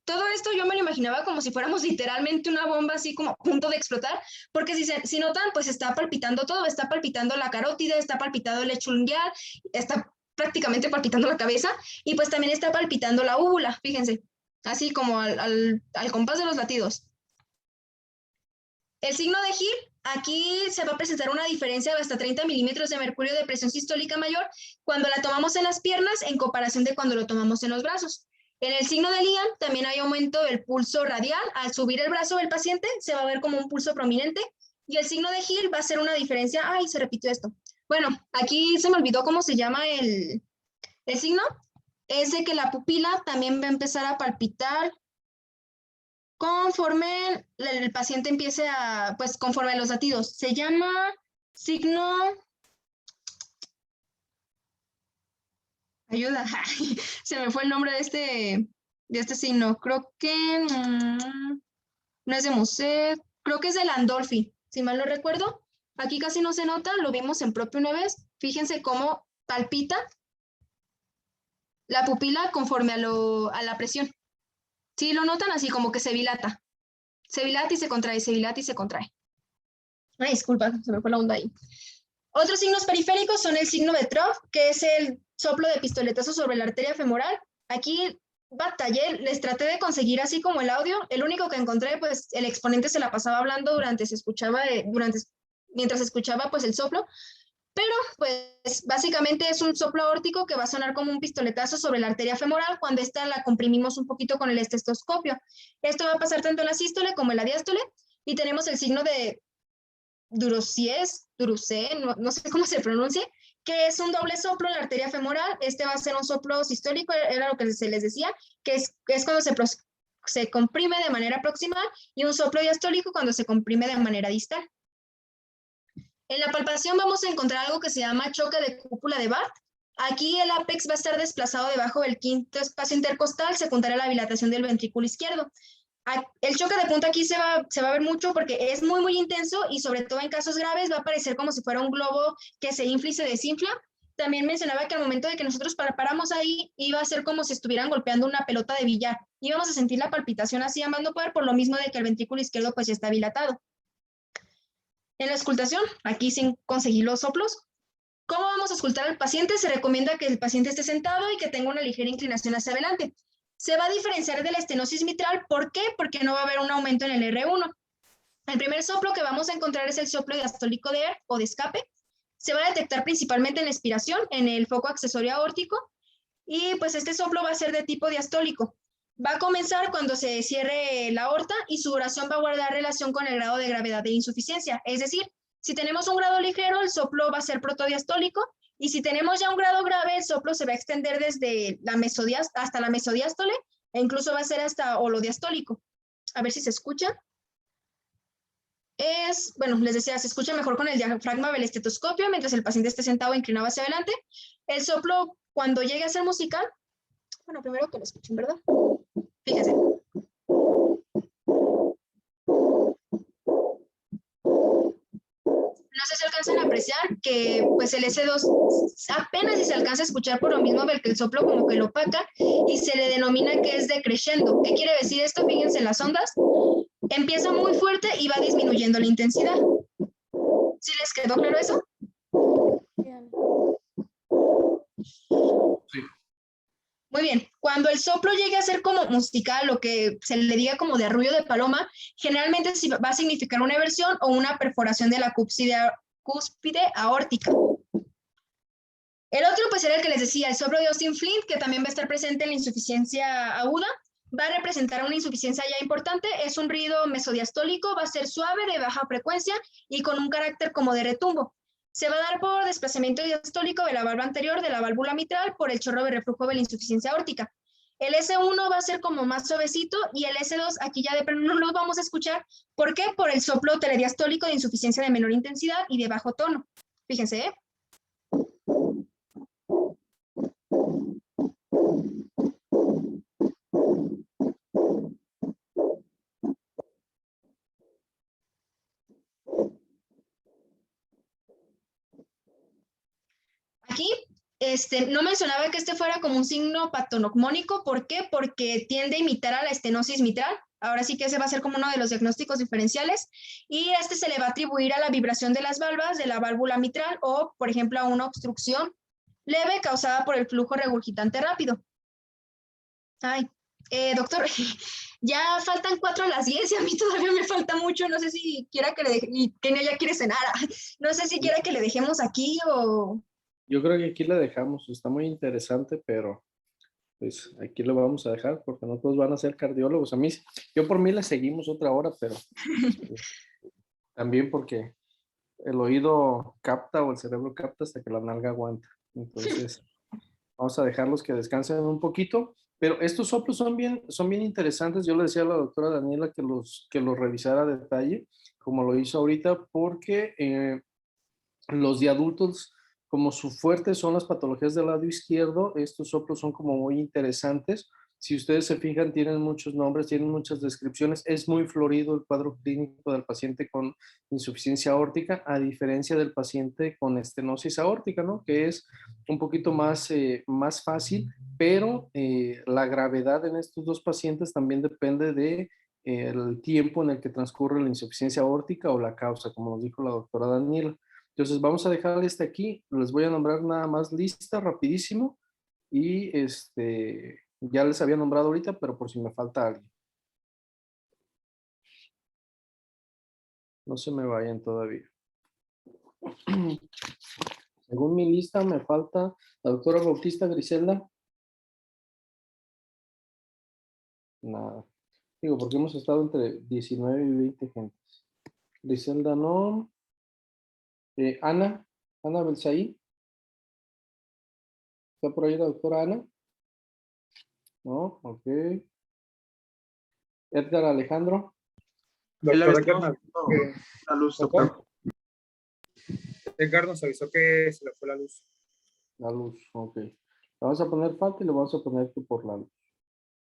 todo esto yo me lo imaginaba como si fuéramos literalmente una bomba así como a punto de explotar, porque si notan, pues está palpitando todo, está palpitando la carótida, está palpitando el lecho unguial, está prácticamente palpitando la cabeza, y pues también está palpitando la úvula, fíjense, así como al compás de los latidos. El signo de Hill, aquí se va a presentar una diferencia de hasta 30 milímetros de mercurio de presión sistólica mayor cuando la tomamos en las piernas en comparación de cuando lo tomamos en los brazos. En el signo de Liam también hay aumento del pulso radial. Al subir el brazo del paciente se va a ver como un pulso prominente, y el signo de Hill va a ser una diferencia. ¡Ay, se repitió esto! Bueno, aquí se me olvidó cómo se llama el signo. Es de que la pupila también va a empezar a palpitar conforme el paciente empiece pues conforme a los latidos. Se llama signo... Ayuda, se me fue el nombre de este signo. Creo que no es de Muset, creo que es de Landolfi, si mal no recuerdo. Aquí casi no se nota, lo vimos en propio una vez. Fíjense cómo palpita la pupila conforme a la presión. Sí, lo notan así como que se dilata. Se dilata y se contrae, se dilata y se contrae. Ay, disculpa, se me fue la onda ahí. Otros signos periféricos son el signo de Troff, que es el soplo de pistoletazo sobre la arteria femoral. Aquí batallé, les traté de conseguir así como el audio. El único que encontré, pues el exponente se la pasaba hablando mientras escuchaba pues el soplo. Pero pues básicamente es un soplo aórtico que va a sonar como un pistoletazo sobre la arteria femoral cuando esta la comprimimos un poquito con el estetoscopio. Esto va a pasar tanto en la sístole como en la diástole, y tenemos el signo de Durocé, no sé cómo se pronuncia, que es un doble soplo en la arteria femoral. Este va a ser un soplo sistólico, era lo que se les decía, que es cuando se comprime de manera proximal, y un soplo diastólico cuando se comprime de manera distal. En la palpación vamos a encontrar algo que se llama choque de cúpula de Barth. Aquí el ápex va a estar desplazado debajo del quinto espacio intercostal, secundaria a la dilatación del ventrículo izquierdo. El choque de punta aquí se va a ver mucho porque es muy, muy intenso, y sobre todo en casos graves va a parecer como si fuera un globo que se infla y se desinfla. También mencionaba que al momento de que nosotros palpáramos ahí, iba a ser como si estuvieran golpeando una pelota de billar. Íbamos a sentir la palpitación así a más no poder, por lo mismo de que el ventrículo izquierdo pues ya está dilatado. En la auscultación, aquí sin conseguir los soplos. ¿Cómo vamos a auscultar al paciente? Se recomienda que el paciente esté sentado y que tenga una ligera inclinación hacia adelante. Se va a diferenciar de la estenosis mitral. ¿Por qué? Porque no va a haber un aumento en el R1. El primer soplo que vamos a encontrar es el soplo diastólico de ER o de escape. Se va a detectar principalmente en la expiración, en el foco accesorio aórtico, y pues este soplo va a ser de tipo diastólico. Va a comenzar cuando se cierre la aorta, y su duración va a guardar relación con el grado de gravedad de insuficiencia. Es decir, si tenemos un grado ligero, el soplo va a ser protodiastólico, y si tenemos ya un grado grave, el soplo se va a extender desde hasta la mesodiástole, e incluso va a ser hasta holodiastólico. A ver si se escucha. Bueno, les decía, se escucha mejor con el diafragma del estetoscopio mientras el paciente esté sentado o inclinado hacia adelante. El soplo, cuando llegue a ser musical, bueno, primero que lo escuchen, ¿verdad? Fíjense. No sé si alcanzan a apreciar que pues el S2 apenas si se alcanza a escuchar, por lo mismo del que el soplo como que lo opaca, y se le denomina que es decrescendo. ¿Qué quiere decir esto? Fíjense en las ondas. Empieza muy fuerte y va disminuyendo la intensidad. ¿Sí les quedó claro eso? Sí. Muy bien. Cuando el soplo llegue a ser como musical, lo que se le diga como de arrullo de paloma, generalmente va a significar una eversión o una perforación de la cúspide aórtica. El otro, pues era el que les decía, el soplo de Austin Flint, que también va a estar presente en la insuficiencia aguda. Va a representar una insuficiencia ya importante. Es un ruido mesodiastólico, va a ser suave, de baja frecuencia y con un carácter como de retumbo. Se va a dar por desplazamiento diastólico de la valva anterior de la válvula mitral por el chorro de reflujo de la insuficiencia aórtica. El S1 va a ser como más suavecito y el S2 aquí ya de plano no lo vamos a escuchar. ¿Por qué? Por el soplo telediastólico de insuficiencia de menor intensidad y de bajo tono. Fíjense, ¿eh? Aquí no mencionaba que este fuera como un signo patognomónico. ¿Por qué? Porque tiende a imitar a la estenosis mitral. Ahora sí que ese va a ser como uno de los diagnósticos diferenciales. Y se le va a atribuir a la vibración de las valvas de la válvula mitral o, por ejemplo, a una obstrucción leve causada por el flujo regurgitante rápido. Ay, doctor, ya faltan 4 a las 10 y a mí todavía me falta mucho. No sé si quiera que le deje, y Kenia ya quiere cenar. No sé si quiera que le dejemos aquí o... Yo creo que aquí la dejamos, está muy interesante, pero pues aquí lo vamos a dejar porque no todos van a ser cardiólogos. A mí, yo por mí le seguimos otra hora, pero también porque el oído capta o el cerebro capta hasta que la nalga aguanta. Entonces, vamos a dejarlos que descansen un poquito. Pero estos soplos son bien interesantes. Yo le decía a la doctora Daniela que los revisara a detalle, como lo hizo ahorita, porque los de adultos, como su fuerte son las patologías del lado izquierdo, estos soplos son como muy interesantes. Si ustedes se fijan, tienen muchos nombres, tienen muchas descripciones. Es muy florido el cuadro clínico del paciente con insuficiencia aórtica, a diferencia del paciente con estenosis aórtica, ¿no? Que es un poquito más fácil, pero la gravedad en estos dos pacientes también depende de el tiempo en el que transcurre la insuficiencia aórtica o la causa, como nos dijo la doctora Daniela. Entonces vamos a dejarle aquí, les voy a nombrar nada más lista rapidísimo y ya les había nombrado ahorita, pero por si me falta alguien. No se me vayan todavía. Según mi lista me falta la doctora Bautista Griselda. Nada. Digo, porque hemos estado entre 19 y 20 gentes. Griselda no. Ana Belsaí. ¿Está por ahí la doctora Ana? No, ok. Edgar Alejandro. Doctora Edgar nos avisó que la luz, doctor. Edgar nos avisó que se le fue la luz. La luz, ok. Le vamos a poner falta y le vamos a poner que por la luz.